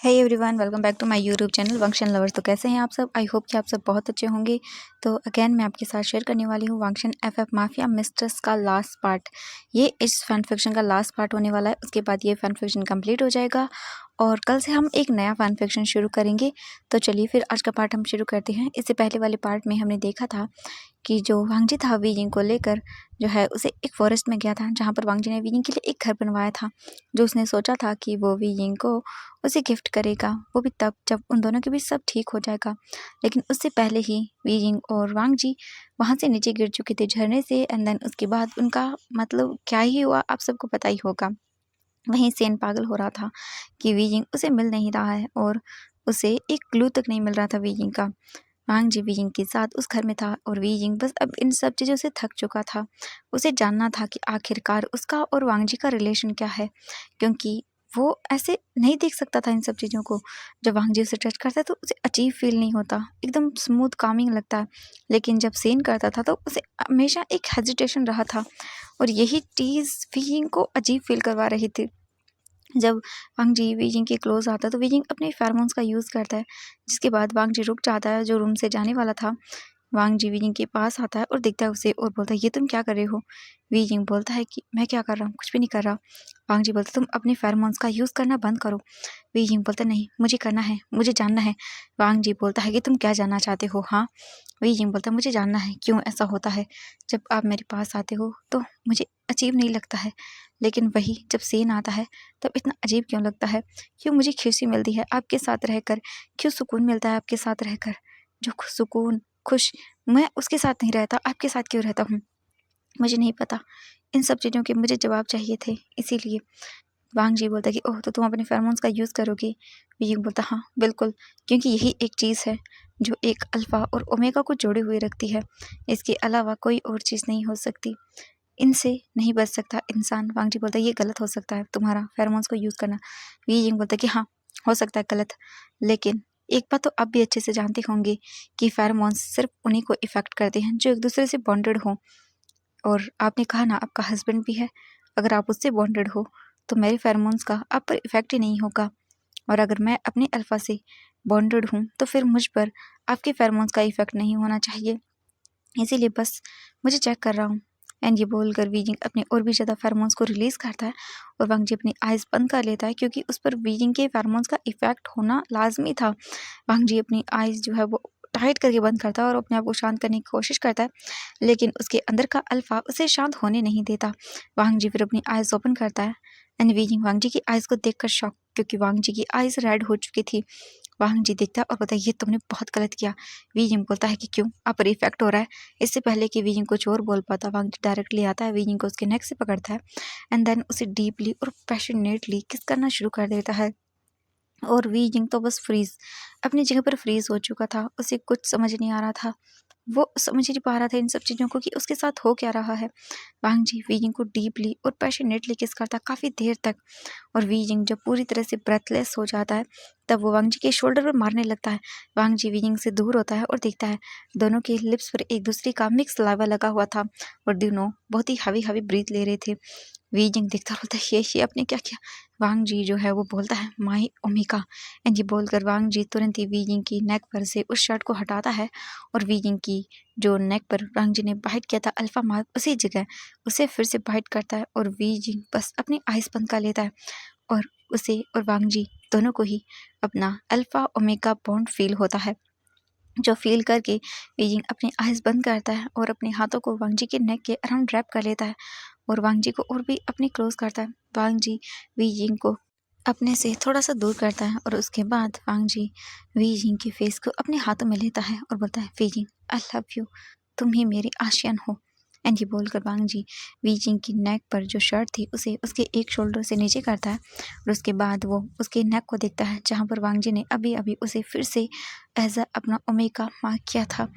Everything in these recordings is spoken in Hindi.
Hey everyone, welcome back to my YouTube channel वंक्शन लवर्स। तो कैसे हैं आप सब? आई होप कि आप सब बहुत अच्छे होंगे। तो अगेन मैं आपके साथ शेयर करने वाली हूँ वंक्शन एफएफ माफिया मिस्ट्रेस का लास्ट पार्ट। ये इस फैन फिक्शन का लास्ट पार्ट होने वाला है। उसके बाद ये फैन फिक्शन कंप्लीट हो जाएगा और कल से हम एक नया फैन फिक्शन शुरू करेंगे। तो चलिए फिर आज का पार्ट हम शुरू करते हैं। इससे पहले वाले पार्ट में हमने देखा था कि जो वांगजी था वीजिंग को लेकर जो है उसे एक फॉरेस्ट में गया था, जहाँ पर वांगजी ने वीजिंग के लिए एक घर बनवाया था, जो उसने सोचा था कि वो वीजिंग को उसे गिफ्ट करेगा, वो भी तब जब उन दोनों के बीच सब ठीक हो जाएगा। लेकिन उससे पहले ही वीजिंग और वांगजी वहाँ से नीचे गिर चुके थे झरने से। एंड देन उसके बाद उनका मतलब क्या ही हुआ आप सबको पता ही होगा। वहीं सेन पागल हो रहा था कि वीजिंग उसे मिल नहीं रहा है और उसे एक क्लू तक नहीं मिल रहा था वीजिंग का। वांगजी वीजिंग के साथ उस घर में था और वीजिंग बस अब इन सब चीज़ों से थक चुका था। उसे जानना था कि आखिरकार उसका और वांगजी का रिलेशन क्या है, क्योंकि वो ऐसे नहीं देख सकता था इन सब चीज़ों को। जब वांगजी उसे टच करता है तो उसे अजीब फील नहीं होता, एकदम स्मूथ कामिंग लगता है। लेकिन जब सेन करता था तो उसे हमेशा एक हेजिटेशन रहा था और यही चीज़ वीजिंग को अजीब फील करवा रही थी। जब वांगजी वीजिंग के क्लोज आता है तो वीजिंग अपने फेरोमोन्स का यूज़ करता है, जिसके बाद वांगजी रुक जाता है जो रूम से जाने वाला था। वांगजी वीजिंग के पास आता है और देखता है उसे और बोलता है, ये तुम क्या कर रहे हो? वीजिंग बोलता है कि मैं क्या कर रहा हूँ, कुछ भी नहीं कर रहा। वांगजी बोलता है, तुम अपने फेरोमोन्स का यूज़ करना बंद करो। वीजिंग बोलता है, नहीं मुझे करना है, मुझे जानना है। वांगजी बोलता है कि तुम क्या जानना चाहते हो? हाँ। वीजिंग बोलता है, मुझे जानना है क्यों ऐसा होता है। जब आप मेरे पास आते हो तो मुझे अजीब नहीं लगता है, लेकिन वही जब सेन आता है तब इतना अजीब क्यों लगता है? क्यों मुझे खुशी मिलती है आपके साथ रहकर? क्यों सुकून मिलता है आपके साथ रहकर? जो सुकून खुश मैं उसके साथ नहीं रहता, आपके साथ क्यों रहता हूँ? मुझे नहीं पता। इन सब चीज़ों के मुझे जवाब चाहिए थे, इसीलिए। वांगजी बोलता है कि ओह, तो तुम अपने फेरोमोन्स का यूज़ करोगे? वीजिंग बोलता हाँ बिल्कुल, क्योंकि यही एक चीज़ है जो एक अल्फ़ा और ओमेगा को जोड़े हुए रखती है। इसके अलावा कोई और चीज़ नहीं हो सकती। इनसे नहीं बच सकता इंसान। वांगजी बोलता है ये गलत हो सकता है तुम्हारा फेरोमोन्स को यूज़ करना। वीजिंग बोलता है कि हाँ, हो सकता है गलत, लेकिन एक बात तो आप भी अच्छे से जानते होंगे कि फेरोमोन्स सिर्फ उन्हीं को इफ़ेक्ट करते हैं जो एक दूसरे से बॉन्डेड हों। और आपने कहा ना आपका हस्बैंड भी है, अगर आप उससे बॉन्डेड हो तो मेरे फेरोमोन्स का आप पर इफ़ेक्ट ही नहीं होगा। और अगर मैं अपने अल्फ़ा से बॉन्डेड हूँ तो फिर मुझ पर आपके फेरोमोन्स का इफ़ेक्ट नहीं होना चाहिए। इसीलिए बस मुझे चेक कर रहा हूँ। एंड ये बोलकर वीजिंग अपने और भी ज़्यादा फेरोमोन्स को रिलीज़ करता है और वांगजी अपनी आइज़ बंद कर लेता है, क्योंकि उस पर वीजिंग के फेरोमोन्स का इफ़ेक्ट होना लाजमी था। वांगजी अपनी आइज़ जो है वो टाइट करके बंद करता है और अपने आप को शांत करने की कोशिश करता है, लेकिन उसके अंदर का अल्फ़ा उसे शांत होने नहीं देता। वांगजी फिर अपनी आइज़ ओपन करता है एंड वीजिंग वांगजी की आइज़ को देखकर शॉक, क्योंकि वांगजी की आइज़ रेड हो चुकी थी। वांगजी देखता है और बोलता है ये तुमने बहुत गलत किया। वीजिंग बोलता है कि क्यों, आप पर इफेक्ट हो रहा है। इससे पहले कि वीजिंग कुछ और बोल पाता, वांगजी डायरेक्टली आता है, वीजिंग को उसके नेक से पकड़ता है एंड देन उसे डीपली और पैशनेटली किस करना शुरू कर देता है। और वीजिंग तो बस फ्रीज अपनी जगह पर फ्रीज हो चुका था। उसे कुछ समझ नहीं आ रहा था, वो समझ ही नहीं पा रहा था इन सब चीज़ों को कि उसके साथ हो क्या रहा है। वांगजी वीजिंग को डीपली और पैशनेटली किस करता काफ़ी देर तक, और वीजिंग जब पूरी तरह से ब्रेथलेस हो जाता है तब वो वांगजी के शोल्डर पर मारने लगता है। वांगजी वीजिंग से दूर होता है और देखता है दोनों के लिप्स पर एक दूसरे का मिक्स लावा लगा हुआ था और दोनों बहुत ही हवी हवी ब्रीथ ले रहे थे। वीजिंग देखता बोलता है ये आपने क्या किया? वांगजी जो है वो बोलता है माई ओमिका। एंड ये बोलकर वांगजी तुरंत ही वीजिंग की नेक पर से उस शर्ट को हटाता है और वीजिंग की जो नेक पर वांगजी ने बाइट किया था अल्फा मार्क उसी जगह उसे फिर से बाइट करता है और वीजिंग बस अपनी आइज़ बंद कर लेता है और उसे और वांगजी दोनों को ही अपना अल्फा ओमेगा बॉन्ड फील होता है, जो फील करके वीजिंग अपनी आइज़ बंद करता है और अपने हाथों को वांगजी के नेक के अराउंड रैप कर लेता है और वांगजी को और भी अपने क्लोज करता है। वांगजी वीजिंग को अपने से थोड़ा सा दूर करता है और उसके बाद वांगजी वीजिंग के फेस को अपने हाथों में लेता है और बोलता है वीजिंग आई लव यू, तुम ही मेरी आशियान हो। एंड ये बोलकर वांगजी वीजिंग की नेक पर जो शर्ट थी उसे उसके एक शोल्डर से नीचे करता है और उसके बाद वो उसके नेक को देखता है जहाँ पर वांगजी ने अभी अभी उसे फिर से एज अ अपना ओमेगा मार्क किया था।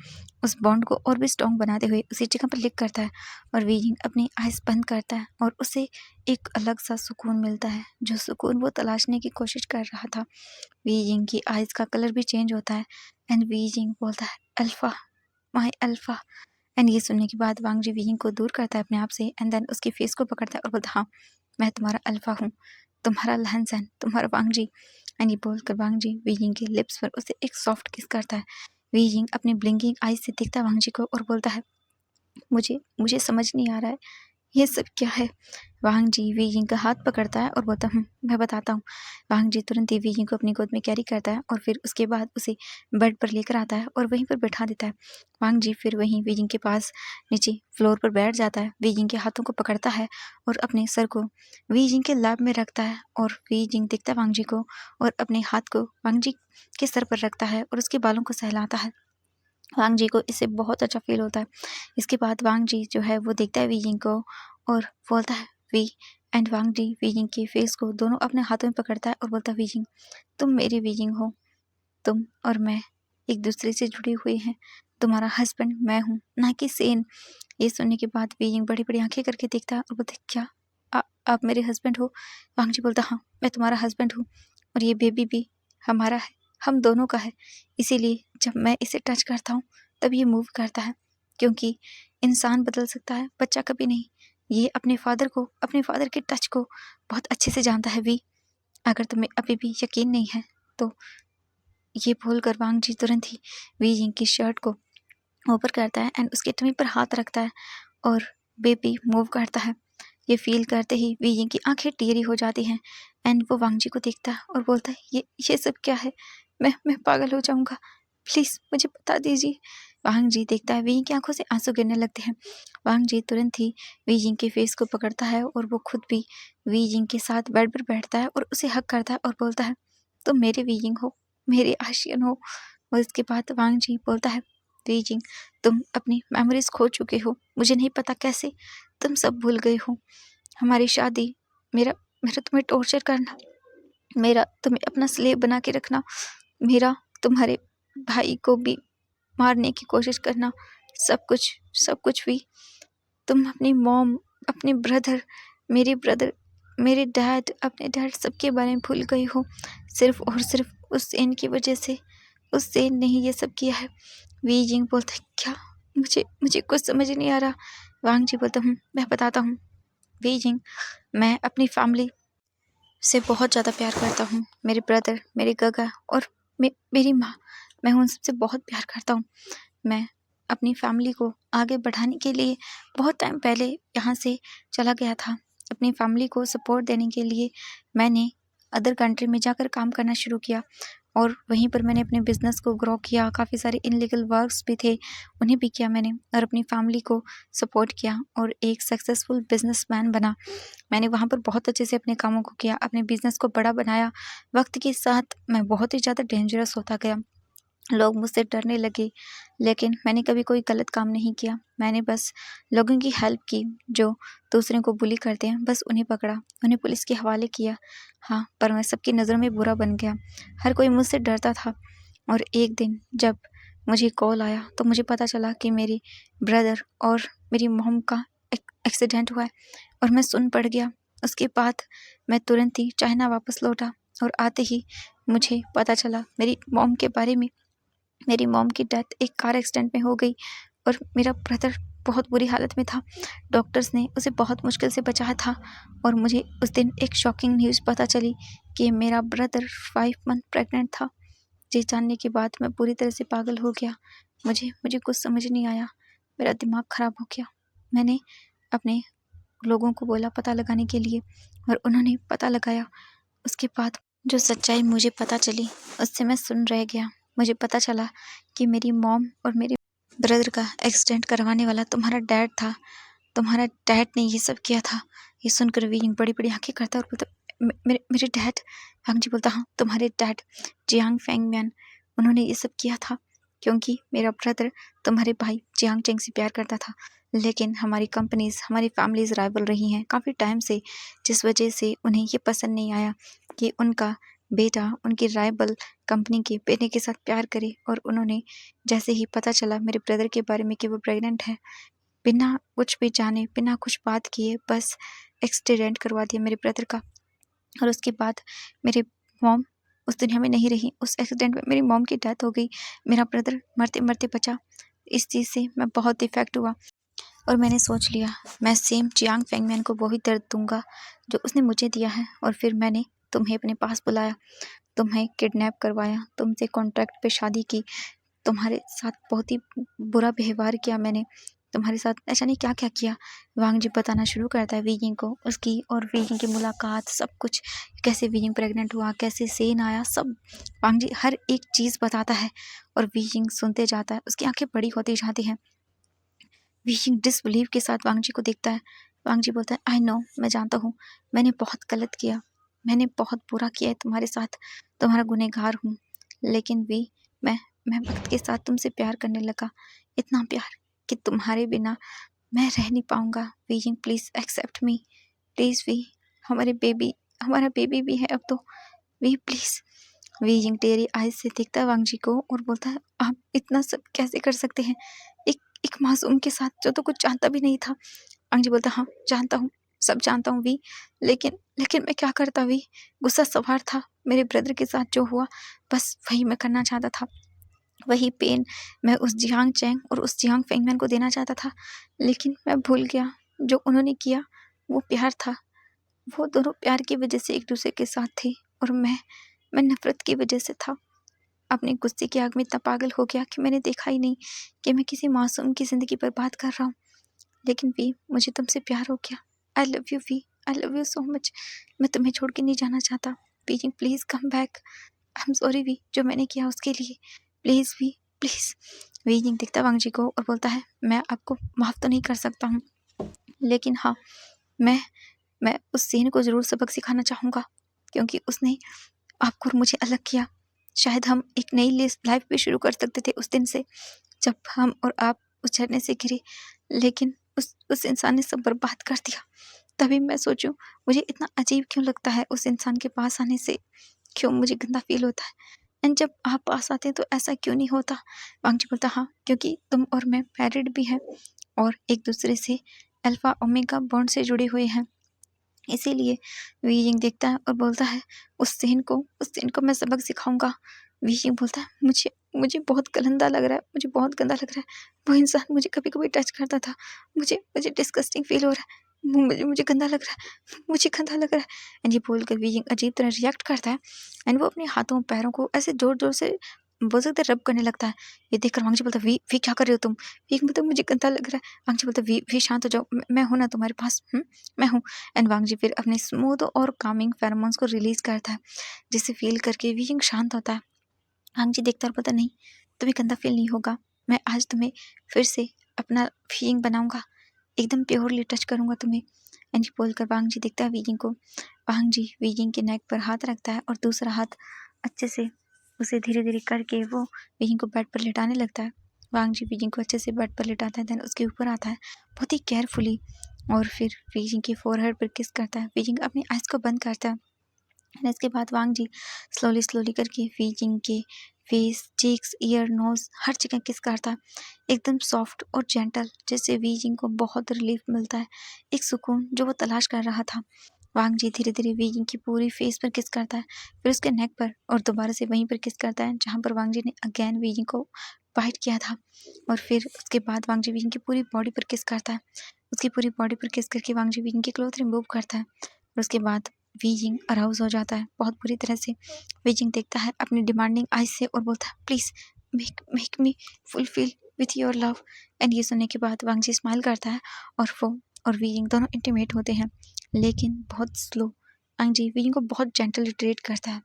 उस बॉन्ड को और भी स्ट्रॉन्ग बनाते हुए उसी जगह पर लिख करता है और वीजिंग अपनी आइज़ बंद करता है और उसे एक अलग सा सुकून मिलता है, जो सुकून वो तलाशने की कोशिश कर रहा था। वीजिंग की आइज़ का कलर भी चेंज होता है एंड वीजिंग बोलता है अल्फ़ा, माय अल्फ़ा। एंड ये सुनने के बाद वांगजी वीजिंग को दूर करता है अपने आप से एंड देन उसके फेस को पकड़ता है और बोलता हाँ, मैं तुम्हारा अल्फ़ा हूँ, तुम्हारा लहनसन, तुम्हारा वांगजी। एंड ये बोलकर वांग जी वी जिंग के लिप्स पर उसे एक सॉफ्ट किस करता है। वी जिंग अपनी ब्लिंकिंग आईज से देखता है वांग जी को और बोलता है, मुझे मुझे समझ नहीं आ रहा है ये सब क्या है। वांग जी वी जिंग का हाथ पकड़ता है और बोलता मैं बताता हूँ। वांग जी तुरंत ही वी जिंग को अपनी गोद में कैरी करता है और फिर उसके बाद उसे बेड पर लेकर आता है और वहीं पर बैठा देता है। वांग जी फिर वहीं वी जिंग के पास नीचे फ्लोर पर बैठ जाता है। वी जिंग के हाथों को पकड़ता है और अपने सर को वी जिंग के लैब में रखता है और वी जिंग देखता है वांग जी को और अपने हाथ को वांग जी के सर पर रखता है और उसके बालों को सहलाता है। वांग जी को इससे बहुत अच्छा फील होता है। इसके बाद वांग जी जो है वो देखता है वी जिंग को और बोलता है Wei and Wang Ji Wei Jing के फेस को दोनों अपने हाथों में पकड़ता है और बोलता है वी जिंग तुम मेरी वी जिंग हो, तुम और मैं एक दूसरे से जुड़े हुए हैं, तुम्हारा हस्बैंड मैं हूँ ना कि सेन। ये सुनने के बाद वी जिंग बड़ी बड़ी आंखें करके देखता है और बोलता है क्या आप मेरे हस्बैंड हो। वांग जी बोलता हाँ मैं तुम्हारा हस्बैंड हूँ और ये बेबी भी हमारा है, हम दोनों का है। इसीलिए जब मैं इसे टच करता हूँ तब ये मूव करता है, क्योंकि इंसान बदल सकता है बच्चा कभी नहीं। ये अपने फादर के टच को बहुत अच्छे से जानता है। वी अगर तुम्हें अभी भी यकीन नहीं है तो ये बोलकर वांग जी तुरंत ही वी जिंग की शर्ट को ऊपर करता है एंड उसके टमी पर हाथ रखता है और बेबी मूव करता है। ये फील करते ही वी जिंग की आंखें टीयरी हो जाती हैं एंड वो वांग जी को देखता है और बोलता है ये सब क्या है, मैं पागल हो जाऊंगा, प्लीज मुझे बता दीजिए। वांग जी देखता है वी जिंग की आंखों से आंसू गिरने लगते हैं। वांग जी तुरंत ही वी जिंग के फेस को पकड़ता है और वो खुद भी वी जिंग के साथ बेड पर बैठता है और उसे हक करता है और बोलता है तुम मेरे वी जिंग हो, मेरे आशियन हो। और इसके बाद वांग जी बोलता है वी जिंग तुम अपनी मेमोरीज खो चुके हो, मुझे नहीं पता कैसे तुम सब भूल गए हो। हमारी शादी, मेरा मेरा तुम्हें टॉर्चर करना, मेरा तुम्हें अपना स्लेव बना के रखना, मेरा तुम्हारे भाई को भी मारने की कोशिश करना, सब कुछ भी। तुम अपनी मॉम, अपने ब्रदर, मेरे डैड, अपने डैड सबके बारे में भूल गई हो, सिर्फ और सिर्फ उस सेन की वजह से। उस सेन ने ही ये सब किया है। वी जिंग बोलता है क्या, मुझे कुछ समझ नहीं आ रहा। वांग जी बोलता हूँ मैं बताता हूँ। वी जिंग मैं अपनी फैमिली से बहुत ज़्यादा प्यार करता हूँ, मेरे ब्रदर, मेरे गगा और मेरी माँ, मैं उन सबसे बहुत प्यार करता हूँ। मैं अपनी फैमिली को आगे बढ़ाने के लिए बहुत टाइम पहले यहाँ से चला गया था। अपनी फैमिली को सपोर्ट देने के लिए मैंने अदर कंट्री में जाकर काम करना शुरू किया और वहीं पर मैंने अपने बिज़नेस को ग्रो किया। काफ़ी सारे इनलीगल वर्क्स भी थे, उन्हें भी किया मैंने और अपनी फैमिली को सपोर्ट किया और एक सक्सेसफुल बिजनेसमैन बना। मैंने वहाँ पर बहुत अच्छे से अपने कामों को किया, अपने बिज़नेस को बड़ा बनाया। वक्त के साथ मैं बहुत ही ज़्यादा डेंजरस होता गया, लोग मुझसे डरने लगे, लेकिन मैंने कभी कोई गलत काम नहीं किया। मैंने बस लोगों की हेल्प की, जो दूसरों को बुली करते हैं बस उन्हें पकड़ा, उन्हें पुलिस के हवाले किया। हाँ, पर मैं सबकी नज़रों में बुरा बन गया, हर कोई मुझसे डरता था। और एक दिन जब मुझे कॉल आया तो मुझे पता चला कि मेरे ब्रदर और मेरी मॉम का एक्सीडेंट हुआ है और मैं सुन पड़ गया। उसके बाद मैं तुरंत ही चाइना वापस लौटा और आते ही मुझे पता चला मेरी मॉम के बारे में। मेरी मॉम की डेथ एक कार एक्सीडेंट में हो गई और मेरा ब्रदर बहुत बुरी हालत में था। डॉक्टर्स ने उसे बहुत मुश्किल से बचाया था और मुझे उस दिन एक शॉकिंग न्यूज़ पता चली कि मेरा ब्रदर 5 मंथ प्रेग्नेंट था। ये जानने के बाद मैं पूरी तरह से पागल हो गया। मुझे कुछ समझ नहीं आया, मेरा दिमाग ख़राब हो गया। मैंने अपने लोगों को बोला पता लगाने के लिए और उन्होंने पता लगाया। उसके बाद जो सच्चाई मुझे पता चली उससे मैं सुन रह गया। मुझे पता चला कि मेरी मॉम और मेरे ब्रदर का एक्सीडेंट करवाने वाला तुम्हारा डैड था, तुम्हारा डैड ने ये सब किया था। ये सुनकर वीइंग बड़ी बड़ी आंखें करता और बोलता मेरे डैड। वांग जी बोलता हाँ तुम्हारे डैड जियांग फेंगम्यान, उन्होंने ये सब किया था क्योंकि मेरा ब्रदर तुम्हारे भाई जियांग चेंग से प्यार करता था। लेकिन हमारी कंपनीज, हमारी फैमिलीज राइवल रही हैं काफ़ी टाइम से, जिस वजह से उन्हें ये पसंद नहीं आया कि उनका बेटा उनकी राइवल कंपनी के बेटे के साथ प्यार करे। और उन्होंने जैसे ही पता चला मेरे ब्रदर के बारे में कि वो प्रेग्नेंट है, बिना कुछ भी जाने, बिना कुछ बात किए बस एक्सीडेंट करवा दिया मेरे ब्रदर का। और उसके बाद मेरे मॉम उस दुनिया में नहीं रही। उस एक्सीडेंट में मेरी मॉम की डेथ हो गई, मेरा ब्रदर मरते मरते बचा। इस चीज़ से मैं बहुत इफेक्ट हुआ और मैंने सोच लिया मैं सेम जियांग फेंगमैन को वही दर्द दूंगा जो उसने मुझे दिया है। और फिर मैंने तुम्हें अपने पास बुलाया, तुम्हें किडनैप करवाया, तुमसे कॉन्ट्रैक्ट पे शादी की, तुम्हारे साथ बहुत ही बुरा व्यवहार किया मैंने, तुम्हारे साथ ऐसा नहीं क्या क्या किया। वांग जी बताना शुरू करता है वीजिंग को उसकी और वीजिंग की मुलाकात, सब कुछ, कैसे वीजिंग प्रेग्नेंट हुआ, कैसे सेन आया, सब वांग जी हर एक चीज़ बताता है और वीजिंग सुनते जाता है। उसकी आंखें बड़ी होती जाती हैं। वीजिंग डिसबिलीव के साथ वांग जी को देखता है। वांग जी बोलता है, आई नो, मैं जानता हूँ, मैंने बहुत गलत किया, मैंने बहुत बुरा किया है तुम्हारे साथ, तुम्हारा गुनहगार हूँ, लेकिन वी मैं वक्त के साथ तुमसे प्यार करने लगा, इतना प्यार कि तुम्हारे बिना मैं रह नहीं पाऊंगा। Weijing please accept me, please Wei, हमारा बेबी भी है अब तो, वी प्लीज़। वीजिंग टेरी आइज से देखता है वांग जी को और बोलता है, आप इतना सब कैसे कर सकते हैं एक एक मासूम के साथ जो तो कुछ जानता भी नहीं था। वांग जी बोलता है, हाँ जानता हूँ, सब जानता हूँ वी, लेकिन लेकिन मैं क्या करता वी, गुस्सा सवार था, मेरे ब्रदर के साथ जो हुआ बस वही मैं करना चाहता था, वही पेन मैं उस जियांग चैंग और उस जियांग फेंगमैन को देना चाहता था, लेकिन मैं भूल गया जो उन्होंने किया वो प्यार था, वो दोनों प्यार की वजह से एक दूसरे के साथ थे और मैं नफरत की वजह से था। अपने गुस्से की आग में इतना पागल हो गया कि मैंने देखा ही नहीं कि मैं किसी मासूम की ज़िंदगी बर्बाद कर रहा हूँ। लेकिन वी, मुझे तुमसे प्यार हो गया। I love you Wei, I love you so much. मैं तुम्हें छोड़ के नहीं जाना चाहता। Wei please come back. I am sorry Wei, जो मैंने किया उसके लिए, प्लीज़ वी, प्लीज़। वी दिखता वांग जी को और बोलता है, मैं आपको माफ़ तो नहीं कर सकता हूँ, लेकिन हाँ, मैं मैं उस सेन को ज़रूर सबक सिखाना चाहूँगा, क्योंकि उसने आपको और मुझे अलग किया। शायद हम एक नई लाइफ भी शुरू कर सकते थे उस दिन से, जब हम और आप उस झरने से गिरे, लेकिन उस इंसान ने सब बर्बाद कर दिया। तभी मैं सोचूं, मुझे इतना अजीब क्यों लगता है उस इंसान के पास आने से, क्यों मुझे गंदा फील होता है, एंड जब आप पास आते हैं तो ऐसा क्यों नहीं होता। वांगची बोलता, हाँ क्योंकि तुम और मैं मैरिड भी हैं और एक दूसरे से अल्फा ओमेगा बॉन्ड से जुड़े हुए हैं, इसीलिए। वीजिंग देखता है और बोलता है, उस सेन को मैं सबक सिखाऊंगा। वीजिंग बोलता है, मुझे मुझे बहुत गंदा लग रहा है, मुझे बहुत गंदा लग रहा है, वो इंसान मुझे कभी कभी टच करता था, मुझे मुझे डिस्गस्टिंग फील हो रहा है, मुझे गंदा लग रहा है, मुझे गंदा लग रहा है। एंड ये बोलकर वीजिंग अजीब तरह रिएक्ट करता है एंड वो अपने हाथों पैरों को ऐसे जोर जोर से बोल सकते रब करने लगता है। ये देखकर वांगजी बोलता है, वी क्या कर रहे हो तुम। वी मतलब मुझे गंदा लग रहा है। वांगजी बोलता है, वी शांत हो जाओ, मैं हूं ना तुम्हारे पास, मैं हूँ। एंड वांग जी फिर अपने स्मूथ और कामिंग फेरोमोन्स को रिलीज करता है, जिसे फील करके वीजिंग शांत होता है। वांग जी देखता है और पता नहीं, तुम्हें गंदा फील नहीं होगा, मैं आज तुम्हें फिर से अपना फीलिंग बनाऊंगा, एकदम प्योरली टच करूंगा तुम्हें। एंड बोलकर वांग जी देखता है वीजिंग को। वांग जी वीजिंग के नेक पर हाथ रखता है और दूसरा हाथ अच्छे से उसे धीरे धीरे करके वो वीजिंग को बेड पर लिटाने लगता है। वांग जी वीजिंग को अच्छे से बेड पर लिटाता है, देन उसके ऊपर आता है बहुत ही केयरफुली और फिर वीजिंग की फोरहेड पर किस करता है। वीजिंग अपनी आइज़ को बंद करता है एंड इसके बाद वांग जी स्लोली स्लोली करके वीजिंग के फेस, चीक्स, ईयर, नोज हर जगह किस करता है, एकदम सॉफ्ट और जेंटल, जिससे वीजिंग को बहुत रिलीफ मिलता है, एक सुकून जो वो तलाश कर रहा था। वांग जी धीरे धीरे वीजिंग की पूरी फेस पर किस करता है, फिर उसके नेक पर और दोबारा से वहीं पर किस करता है जहाँ पर वांग जी ने अगेन वीजिंग को बाइट किया था। और फिर उसके बाद वांग जी वीजिंग की पूरी बॉडी पर किस करता है, उसकी पूरी बॉडी पर किस करके वांग जी वीजिंग की क्लोथ रिमूव करता है। और उसके बाद वीजिंग अराउज हो जाता है बहुत बुरी तरह से। वीजिंग देखता है अपनी डिमांडिंग आइज से और बोलता है, please make me fulfil with your love. And ये सुनने के बाद वांग जी स्माइल करता है और वो और वीजिंग दोनों इंटीमेट होते हैं, लेकिन बहुत स्लो। वांग जी वीजिंग को बहुत जेंटली ट्रीट करता है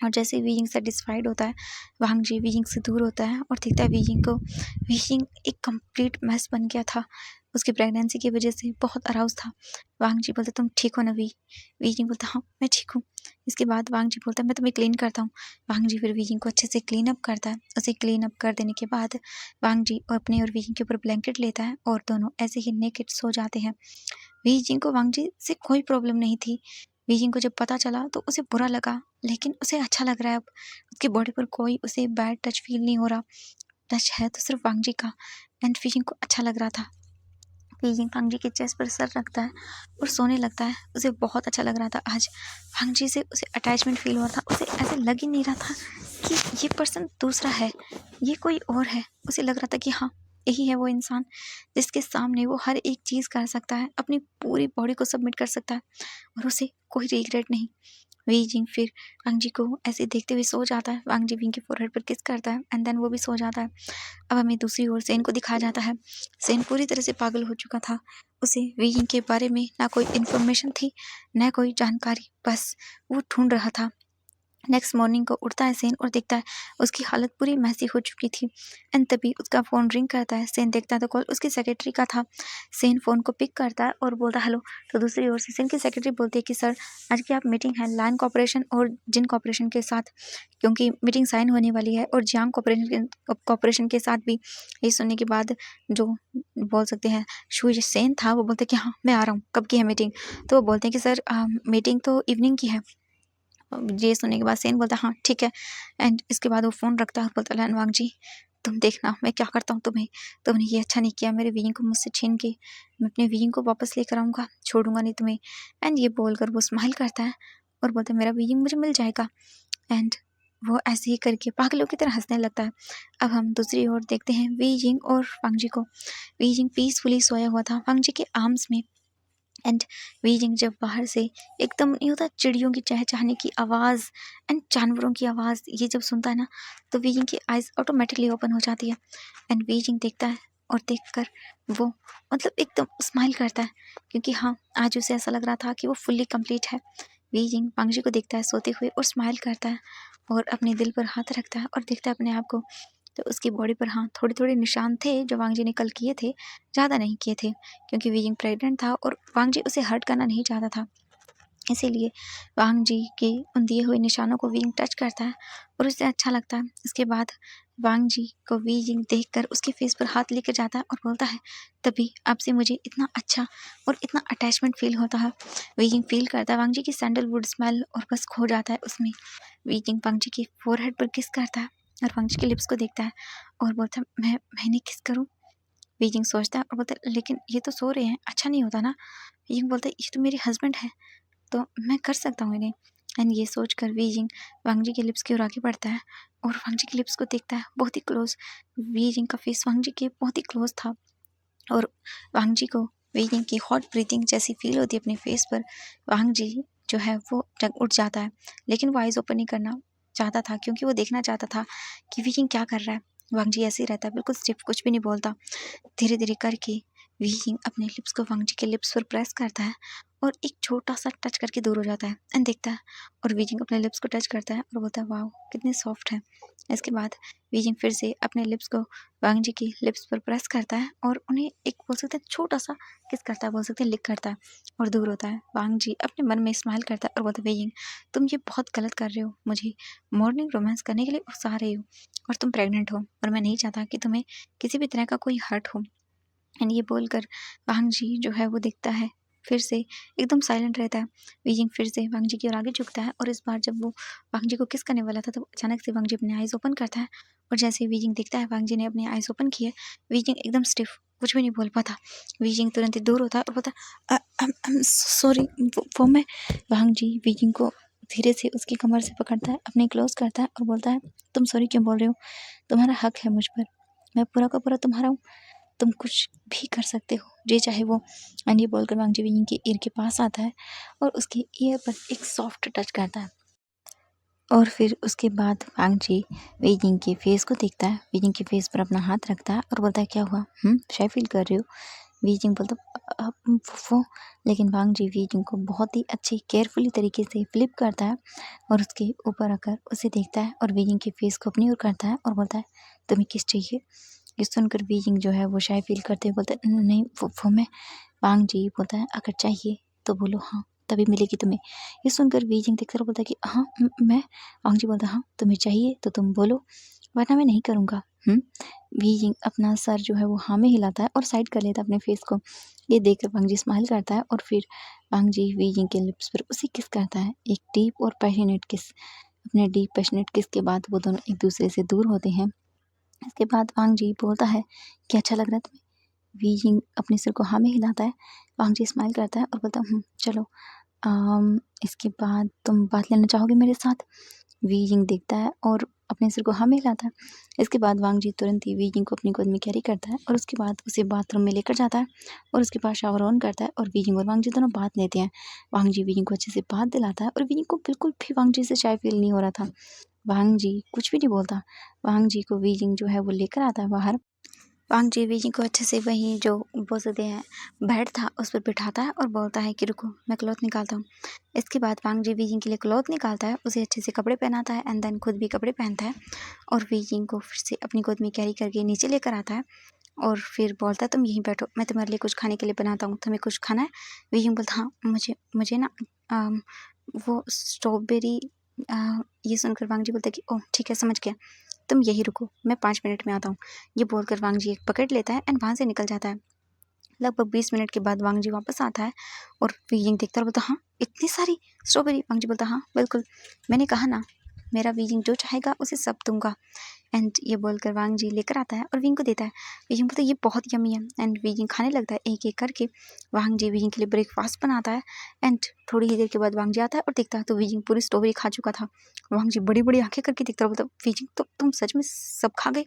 और जैसे वीजिंग सेटिस्फाइड होता है, वांग जी वीजिंग से दूर होता है और देखता है वीजिंग को। वीजिंग एक कंप्लीट मैस बन गया था, उसकी प्रेगनेंसी की वजह से बहुत अराउज था। वांग जी बोलता, तुम ठीक हो ना वी। वीजिंग बोलता, हाँ मैं ठीक हूँ। इसके बाद वांग जी बोलता, मैं तुम्हें क्लीन करता हूँ। वांग जी फिर वीजिंग को अच्छे से क्लीन अप करता है। उसे क्लीन अप कर देने के बाद वांग जी और अपने और वीजिंग के ऊपर ब्लैंकेट लेता है और दोनों ऐसे ही नेकेड सो जाते हैं। वीजिंग को वांग जी से कोई प्रॉब्लम नहीं थी। वीजिंग को जब पता चला तो उसे बुरा लगा, लेकिन उसे अच्छा लग रहा है अब। उसकी बॉडी पर कोई उसे बैड टच फील नहीं हो रहा, टच है तो सिर्फ वांग जी का। एंड वीजिंग को अच्छा लग रहा था। वीजिंग वांग जी के चेस्ट पर सर रखता है और सोने लगता है। उसे बहुत अच्छा लग रहा था आज। वांग जी से उसे अटैचमेंट फील हुआ था, उसे ऐसे लग ही नहीं रहा था कि ये पर्सन दूसरा है, ये कोई और है। उसे लग रहा था कि हाँ, यही है वो इंसान जिसके सामने वो हर एक चीज़ कर सकता है, अपनी पूरी बॉडी को सबमिट कर सकता है और उसे कोई रिग्रेट नहीं। वी जिंग फिर वांग जी को ऐसे देखते हुए सो जाता है। वांग जी विंग के फोरहेड पर किस करता है एंड देन वो भी सो जाता है। अब हमें दूसरी ओर सेन को दिखाया जाता है। सेन पूरी तरह से पागल हो चुका था। उसे वी जिंग के बारे में ना कोई इन्फॉर्मेशन थी, ना कोई जानकारी, बस वो ढूंढ रहा था। नेक्स्ट मॉर्निंग को उठता है सेन और देखता है उसकी हालत पूरी मैसी हो चुकी थी। एंड तभी उसका फ़ोन रिंग करता है। सेन देखता है तो कॉल उसकी सेक्रेटरी का था। सेन फ़ोन को पिक करता है और बोलता है हेलो। तो दूसरी ओर से सेन की सेक्रेटरी बोलती है कि सर आज की आप मीटिंग है लायन कॉर्पोरेशन और जिन कॉर्पोरेशन के साथ, क्योंकि मीटिंग साइन होने वाली है, और जियांग कॉर्पोरेशन के साथ भी। ये सुनने के बाद जो बोल सकते हैं शुई सेन था वो बोलते हैं कि हाँ मैं आ रहा हूँ, कब की है मीटिंग। तो वो बोलते हैं कि सर मीटिंग तो इवनिंग की है। ये सुनने के बाद सेन बोलता है हाँ ठीक है। एंड इसके बाद वो फ़ोन रखता है और बोलता है वांग जी तुम देखना मैं क्या करता हूँ तुम्हें। तुमने ये अच्छा नहीं किया, मेरे विंग को मुझसे छीन के। मैं अपने विंग को वापस लेकर आऊँगा, छोड़ूंगा नहीं तुम्हें। एंड ये बोलकर वो स्माइल करता है और बोलता है मेरा विंग मुझे मिल जाएगा। एंड वो ऐसे ही करके पागलों की तरह हंसने लगता है। अब हम दूसरी ओर देखते हैं वी जिंग और वांग जी को। वी जिंग पीसफुली सोया हुआ था वांग जी के आर्म्स में। एंड वी जिंग जब बाहर से एकदम नहीं होता चिड़ियों की चहचहाने की आवाज़ एंड जानवरों की आवाज़ ये जब सुनता है ना, तो वी जिंग की आइज़ ऑटोमेटिकली ओपन हो जाती है। एंड वी जिंग देखता है और देखकर वो मतलब एकदम स्माइल करता है, क्योंकि हाँ आज उसे ऐसा लग रहा था कि वो फुल्ली कंप्लीट है। वी जिंग वांग जी को देखता है सोते हुए और स्माइल करता है और अपने दिल पर हाथ रखता है और देखता है अपने आप को। तो उसकी बॉडी पर हाँ थोड़े थोड़े निशान थे जो वांग जी ने कल किए थे, ज़्यादा नहीं किए थे, क्योंकि वी जिंग प्रेग्नेंट था और वांग जी उसे हर्ट करना नहीं चाहता था। इसीलिए वांग जी के उन दिए हुए निशानों को वी जिंग टच करता है और उसे अच्छा लगता है। इसके बाद वांग जी को वी जिंग देखकर उसके फेस पर हाथ लेकर जाता है और बोलता है तभी आपसे मुझे इतना अच्छा और इतना अटैचमेंट फील होता है। वी जिंग फील करता है वांग जी की सैंडलवुड स्मेल और बस खो जाता है उसमें। वी जिंग वांग जी के फोरहेड पर किस करता है और वांग जी के लिप्स को देखता है और बोलता है मैंने किस करूँ। वी जिंग सोचता है और बोलता है लेकिन ये तो सो रहे हैं, अच्छा नहीं होता ना। वी जिंग बोलता है ये तो मेरे हस्बैंड है, तो मैं कर सकता हूँ इन्हें। एंड ये सोचकर वी जिंग वांग जी के लिप्स की ओर आगे बढ़ता है और वांग जी के लिप्स को देखता है बहुत ही क्लोज। वी जिंग का फेस वांग जी के बहुत ही क्लोज था और वांग जी को वी जिंग की हॉट ब्रीथिंग जैसी फील होती है अपने फेस पर। वांग जी जो है वो जग उठ जाता है, लेकिन वो आइज़ ओपन नहीं करना चाहता था, क्योंकि वो देखना चाहता था कि वी जिंग क्या कर रहा है। वांग जी ऐसे ही रहता है बिल्कुल स्टिफ, कुछ भी नहीं बोलता। धीरे धीरे करके वी जिंग अपने लिप्स को वांग जी के लिप्स पर प्रेस करता है और एक छोटा सा टच करके दूर हो जाता है एंड देखता है और वी जिंग अपने लिप्स को टच करता है और बोलता है वाह कितने सॉफ्ट है। इसके बाद वी जिंग फिर से अपने लिप्स को वांग जी के लिप्स पर प्रेस करता है और उन्हें एक बोल सकते हैं छोटा सा किस करता है, बोल सकते हैं लिक करता है और दूर होता है। वांग जी अपने मन में स्माइल करता है और बोलता है वी जिंग तुम ये बहुत गलत कर रहे हो, मुझे मॉर्निंग रोमांस करने के लिए उकसा रहे हो और तुम प्रेग्नेंट हो और मैं नहीं चाहता कि तुम्हें किसी भी तरह का कोई हर्ट हो। एंड ये बोलकर वांग जी जो है वो दिखता है फिर से एकदम साइलेंट रहता है। वी जिंग फिर से वांग जी की ओर आगे झुकता है और इस बार जब वो वांग जी को किस करने वाला था तो अचानक से वांग जी अपने आइज़ ओपन करता है और जैसे ही वी जिंग देखता है वांग जी ने अपने आइज़ ओपन किए, वी जिंग एकदम स्टिफ कुछ भी नहीं बोल पाता। वी जिंग तुरंत ही दूर होता है और बोलता सॉरी वो मैं। वांग जी वी जिंग को धीरे से उसकी कमर से पकड़ता है, अपने क्लोज करता है और बोलता है तुम सॉरी क्यों बोल रहे हो, तुम्हारा हक है मुझ पर, मैं पूरा का पूरा तुम्हारा हूँ, तुम कुछ भी कर सकते हो जे चाहे वो। एंड ये बोलकर वांग जी विंग के ईयर के पास आता है और उसके ईयर पर एक सॉफ्ट टच करता है और फिर उसके बाद वांग जी वीजिंग के फेस को देखता है, वीजिंग के फेस पर अपना हाथ रखता है और बोलता है क्या हुआ, शाय फील कर रहे हो। वीजिंग बोलता वो, लेकिन वांग जी वीजिंग को बहुत ही अच्छी केयरफुली तरीके से फ्लिप करता है और उसके ऊपर आकर उसे देखता है और वीजिंग के फेस को अपनी ओर करता है और बोलता है तुम्हें किस चाहिए। ये सुनकर बीजिंग जो है वो शाय फील करते हुए बोलता है नहीं वो मैं। वांग जी बोलता है अगर चाहिए तो बोलो हाँ, तभी मिलेगी तुम्हें। ये सुनकर बीजिंग देखकर बोलता है कि हाँ मैं। वांग जी बोलता है हाँ तुम्हें चाहिए तो तुम बोलो वरना मैं नहीं करूँगा। बीजिंग अपना सर जो है वो हाँ में हिलाता है और साइड कर लेता है अपने फेस को। ये देखकर वांग जी स्माइल करता है और फिर वांग जी बीजिंग के लिप्स पर उसे किस करता है, एक डीप और पैशनेट किस। अपने डीप पैशनेट किस के बाद वो दोनों एक दूसरे से दूर होते हैं। इसके बाद वांग जी बोलता है कि अच्छा लग रहा है तुम्हें। वी जिंग अपने सिर को हाँ में हिलाता है। वांग जी स्माइल करता है और बोलता है चलो इसके बाद तुम बात लेना चाहोगे मेरे साथ। वी जिंग देखता है और अपने सिर को हाँ में हिलाता है। इसके बाद वांग जी तुरंत ही वीजिंग को अपनी गोद में कैरी करता है और उसके बाद उसे बाथरूम में लेकर जाता है और उसके बाद शावर ऑन करता है और वीजिंग और वांग जी दोनों बात लेते हैं। वांग जी वीजिंग को अच्छे से बात दिलाता है और वीजिंग को बिल्कुल भी वांग जी से शाय फील नहीं हो रहा था। वांग जी कुछ भी नहीं बोलता। वांग जी को वीजिंग जो है वो लेकर आता है बाहर। वांग जी वीजिंग को अच्छे से वहीं जो बोल सकते हैं बेड था उस पर बिठाता है और बोलता है कि रुको मैं क्लॉथ निकालता हूँ। इसके बाद वांग जी वीजिंग के लिए क्लॉथ निकालता है, उसे अच्छे से कपड़े पहनाता है एंड देन खुद भी कपड़े पहनता है और वीजिंग को फिर से अपनी गोद में कैरी करके नीचे लेकर आता है और फिर बोलता है तुम यहीं बैठो, मैं तुम्हारे लिए कुछ खाने के लिए बनाता हूँ, तुम्हें कुछ खाना है? वीजिंग बोलता हाँ मुझे ना वो स्ट्रॉबेरी। ये सुनकर वांग जी बोलता है कि ओह ठीक है समझ गया, तुम यहीं रुको, मैं 5 मिनट में आता हूँ। ये बोलकर वांग जी एक पकड़ लेता है एंड वहाँ से निकल जाता है। लगभग 20 मिनट के बाद वांग जी वापस आता है और वीजिंग देखता है और बोलता हाँ इतनी सारी स्ट्रॉबेरी। वांग जी बोलता हाँ बिल्कुल, मैंने कहा ना मेरा वीजिंग जो चाहेगा उसे सब दूंगा। एंड ये बोलकर वांग जी लेकर आता है और विंग को देता है। विंग बोलता है ये बहुत यम्मी है एंड विंग खाने लगता है एक एक करके। वांग जी विंग के लिए ब्रेकफास्ट बनाता है एंड थोड़ी ही देर के बाद वांग जी आता है और देखता है तो विंग पूरी स्ट्रॉबेरी खा चुका था। वांग जी बड़ी बड़ी आंखें करके देखता है, बोलता विंग तो तुम सच में सब खा गए?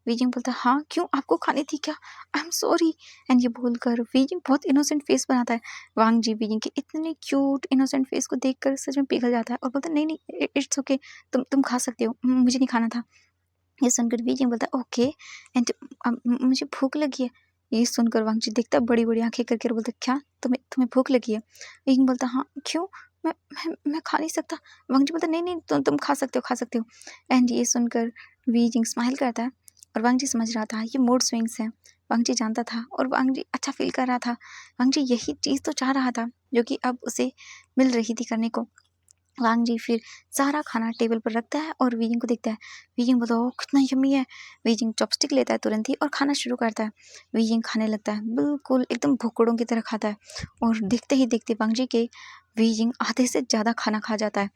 वीजिंग बोलता है हाँ क्यों, आपको खानी थी क्या? आई एम सॉरी। एंड ये बोलकर वीजिंग बहुत इनोसेंट फेस बनाता है। वांग जी वीजिंग के इतने क्यूट इनोसेंट फेस को देखकर सच में पिघल जाता है और बोलता है नहीं नहीं इट्स ओके, तुम खा सकते हो, मुझे नहीं खाना था। ये सुनकर वीजिंग बोलता है ओके एंड मुझे भूख लगी है। ये सुनकर वांग जी देखता है बड़ी बड़ी आंखें करके और बोलता है क्या तुम्हें तुम्हें भूख लगी है? वीजिंग बोलता हाँ क्यों, मैं खा नहीं सकता। वांग जी बोलता नहीं नहीं तुम खा सकते हो। एंड ये सुनकर वीजिंग स्माइल करता है और वांग जी समझ रहा था ये मूड स्विंग्स है। वांग जी जानता था और वांग जी अच्छा फील कर रहा था। वांग जी यही चीज़ तो चाह रहा था जो कि अब उसे मिल रही थी करने को। वांग जी फिर सारा खाना टेबल पर रखता है और वीजिंग को देखता है। वीजिंग बोलता है ओह कितना यम्मी है। वीजिंग चॉपस्टिक लेता है तुरंत ही और खाना शुरू करता है। वीजिंग खाने लगता है बिल्कुल एकदम भुक्कड़ों की तरह खाता है और देखते ही देखते वांग जी के वीजिंग आधे से ज़्यादा खाना खा जाता है।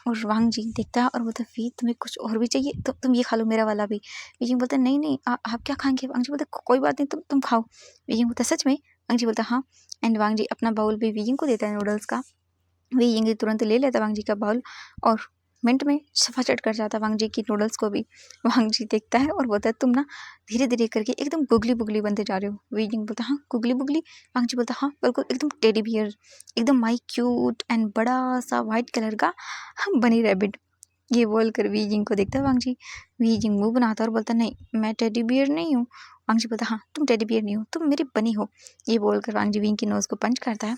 और वांग जी देखता है और बोलता है वी तुम्हें कुछ और भी चाहिए तो तुम ये खा लो मेरा वाला भी। वीजिंग बोलता है नहीं नहीं आप क्या खाएंगे? वांग जी बोलता है कोई बात नहीं तुम खाओ। वीजिंग बोलता है सच में? वांग जी बोलता है हाँ। एंड वांग जी अपना बाउल भी वीजिंग को देता है नूडल्स का। वीजिंग तुरंत ले लेता वांग जी का बाउल और मिनट में सफाचट कर जाता वांग जी की नूडल्स को भी। वांग जी देखता है और बोलता है तुम ना धीरे धीरे करके एकदम गुगली बुगली बनते जा रहे हो। वीजिंग बोलता हाँ गुगली बुगली? वांग जी बोलता हाँ बिल्कुल एकदम टेडी बियर, एकदम माई क्यूट एंड बड़ा सा वाइट कलर का बनी रैबिट। ये बोलकर वीजिंग को देखता है वांग जी। वीजिंग मुंह बनाता और बोलता नहीं मैं टेडी बियर नहीं हूँ। वांग जी बोलता हाँ तुम टेडी बियर नहीं हो, तुम मेरी बनी हो। ये बोलकर वांग जी विंग की नोज को पंच करता है।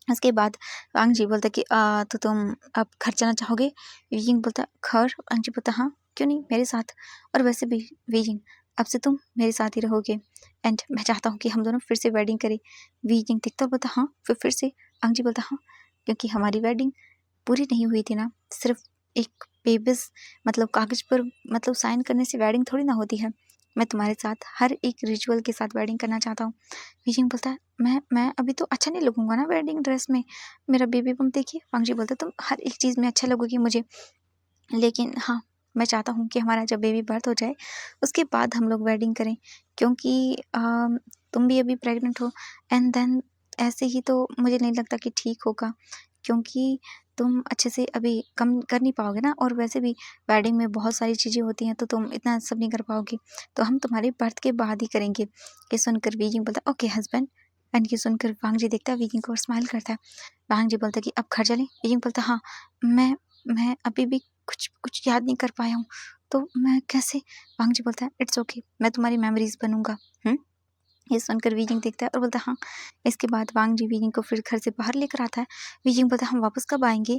उसके बाद वांग जी बोलता कि तो तुम अब घर जाना चाहोगे? वीजिंग बोलता घर? वांग जी बोलता हाँ क्यों नहीं मेरे साथ, और वैसे भी वीजिंग अब से तुम मेरे साथ ही रहोगे एंड मैं चाहता हूँ कि हम दोनों फिर से वेडिंग करें। वीजिंग देखता और बोलता हाँ फिर से? वांग जी बोलता हाँ क्योंकि हमारी वेडिंग पूरी नहीं हुई थी ना, सिर्फ एक पेपर्स मतलब कागज पर मतलब साइन करने से वेडिंग थोड़ी ना होती है। मैं तुम्हारे साथ हर एक रिचुअल के साथ वेडिंग करना चाहता हूँ। वीजिंग बोलता है मैं अभी तो अच्छा नहीं लगूंगा ना वेडिंग ड्रेस में, मेरा बेबी बम्प देखिए। वांग जी बोलता है तुम हर एक चीज़ में अच्छा लगोगी मुझे, लेकिन हाँ मैं चाहता हूँ कि हमारा जब बेबी बर्थ हो जाए उसके बाद हम लोग वेडिंग करें, क्योंकि तुम भी अभी प्रेग्नेंट हो एंड देन ऐसे ही तो मुझे नहीं लगता कि ठीक होगा, क्योंकि तुम अच्छे से अभी कम कर नहीं पाओगे ना, और वैसे भी वेडिंग में बहुत सारी चीज़ें होती हैं तो तुम इतना सब नहीं कर पाओगे, तो हम तुम्हारे बर्थ के बाद ही करेंगे। ये सुनकर वीजिंग बोलता है ओके हस्बैंड। एंड ये सुनकर वांग जी देखता है वीजिंग को और स्माइल करता है। वांग जी बोलता है कि अब घर चलें? वीजिंग बोलता है हाँ मैं अभी भी कुछ याद नहीं कर पाया हूँ, तो मैं कैसे? वांग जी बोलता है इट्स ओके, मैं तुम्हारी मेमोरीज बनूंगा। ये सुनकर वीजिंग देखता है और बोलता है हाँ। इसके बाद वांग जी वीजिंग को फिर घर से बाहर लेकर आता है। वीजिंग बोलता है हम वापस कब आएंगे?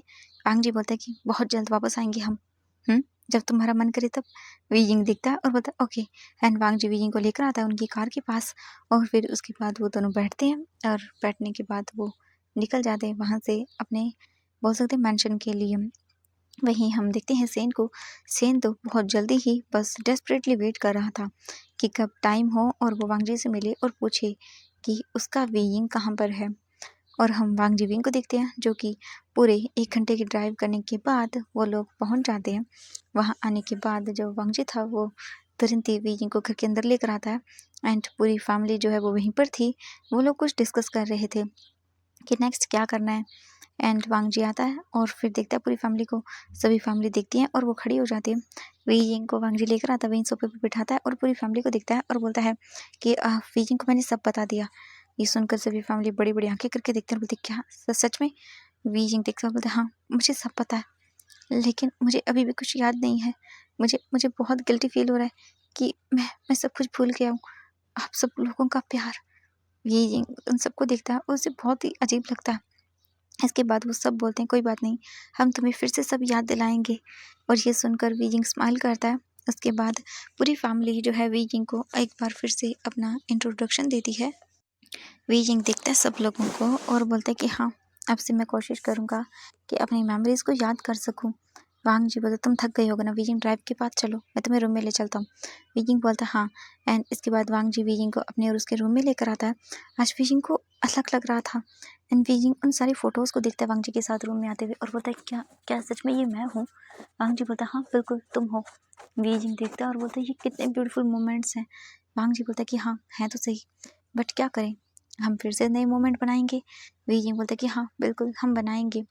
वांग जी बोलता है कि बहुत जल्द वापस आएंगे हम, जब तुम्हारा मन करे तब। वीजिंग देखता है और बोलता है okay. And Wang ji Weijing को लेकर आता है उनकी कार के पास और फिर उसके बाद वो दोनों बैठते हैं और बैठने के बाद वो निकल जाते हैं वहाँ से अपने बोल सकते हैं मैंशन के लिए। वहीं हम देखते हैं सेन को। सेन तो बहुत जल्दी ही बस डेस्परेटली वेट कर रहा था कि कब टाइम हो और वो वांगजी से मिले और पूछे कि उसका वेइंग कहाँ पर है। और हम वांगजी विंग को देखते हैं जो कि पूरे 1 घंटे की ड्राइव करने के बाद वो लोग पहुंच जाते हैं। वहां आने के बाद जो वांगजी था वो तुरंत ही वीजिंग को घर के अंदर लेकर आता है एंड पूरी फैमिली जो है वो वहीं पर थी। वो लोग कुछ डिस्कस कर रहे थे कि नेक्स्ट क्या करना है। एंड वांग जी आता है और फिर देखता है पूरी फैमिली को, सभी फैमिली देखती है और वो खड़ी हो जाती है। वी जिंग को वांग जी लेकर आता है, वहीं सोफे पर बिठाता है और पूरी फैमिली को देखता है और बोलता है कि वी जिंग को मैंने सब बता दिया। ये सुनकर सभी फैमिली बड़ी बड़ी आंखें करके देखते हैं और बोलते क्या सच में? वी जिंग देखता है और बोलते हाँ मुझे सब पता है, लेकिन मुझे अभी भी कुछ याद नहीं है। मुझे मुझे बहुत गिल्टी फील हो रहा है कि मैं सब कुछ भूल गया हूँ। आप सब लोगों का प्यार। ये उन सबको देखता है और उसे बहुत ही अजीब लगता है। इसके बाद वो सब बोलते हैं कोई बात नहीं, हम तुम्हें फिर से सब याद दिलाएंगे। और ये सुनकर वीजिंग स्माइल करता है। उसके बाद पूरी फैमिली जो है वीजिंग को एक बार फिर से अपना इंट्रोडक्शन देती है। वीजिंग देखता है सब लोगों को और बोलता है कि हाँ, अब से मैं कोशिश करूँगा कि अपनी मेमोरीज को याद कर सकूँ। वांग जी बोलते तुम थक गई होगा ना, वीजिंग ड्राइव के पास चलो, मैं तुम्हें रूम में ले चलता हूँ। वीजिंग बोलता हाँ। एंड इसके बाद वांग जी वीजिंग को अपने और उसके रूम में लेकर आता है। आज वीजिंग को अलग लग रहा था। एंड वीजिंग उन सारी फोटोज़ को देखता है वांग जी के साथ रूम में आते हुए और बोलता है क्या क्या सच में ये मैं हूँ? वांग जी बोलता है हाँ बिल्कुल तुम हो। वीजिंग देखता है और बोलता है ये कितने ब्यूटीफुल मोमेंट्स हैं। वांग जी बोलता है कि हाँ हैं तो सही, बट क्या करें, हम फिर से नए मोमेंट बनाएंगे। वीजिंग बोलता है कि हाँ बिल्कुल हम बनाएंगे।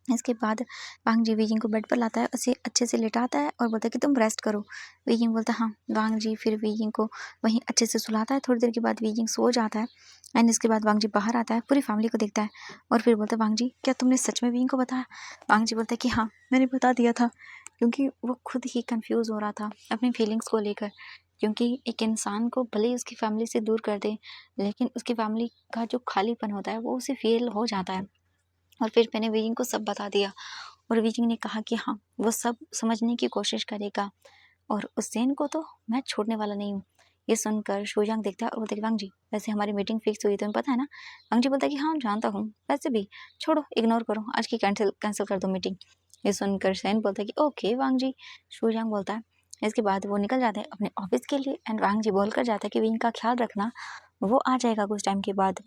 इसके बाद वांग जी वीजिंग को बेड पर लाता है, उसे अच्छे से लेटाता है और बोलता है कि तुम रेस्ट करो। वीजिंग बोलता है हाँ। वांग जी फिर वीजिंग को वहीं अच्छे से सुलाता है। थोड़ी देर के बाद वीजिंग सो जाता है। एंड इसके बाद वांग जी बाहर आता है, पूरी फैमिली को देखता है और फिर बोलता है वांग जी क्या तुमने सच में वीजिंग को बताया? वांग जी बोलता है कि हाँ मैंने बता दिया था, क्योंकि वो खुद ही कन्फ्यूज़ हो रहा था अपनी फीलिंग्स को लेकर। क्योंकि एक इंसान को भले ही उसकी फैमिली से दूर कर दे, लेकिन उसकी फैमिली का जो खालीपन होता है वो उसे फील हो जाता है। और फिर मैंने वीजिंग को सब बता दिया और वीजिंग ने कहा कि हाँ वो सब समझने की कोशिश करेगा और उस सेन को तो मैं छोड़ने वाला नहीं हूँ। ये सुनकर शोयांग देखता है और बोलता है कि वांग जी वैसे हमारी मीटिंग फिक्स हुई, तुम्हें पता है ना? वांग जी बोलता है कि हाँ जानता हूँ, वैसे भी छोड़ो, इग्नोर करो, आज की कैंसिल कैंसिल कर दो मीटिंग। ये सुनकर सेन बोलता है कि ओके वांग जी। शोयांग बोलता है। इसके बाद वो निकल जाते हैं अपने ऑफिस के लिए एंड वांग जी बोलकर जाता है कि विंग का ख्याल रखना, वो आ जाएगा कुछ टाइम के बाद।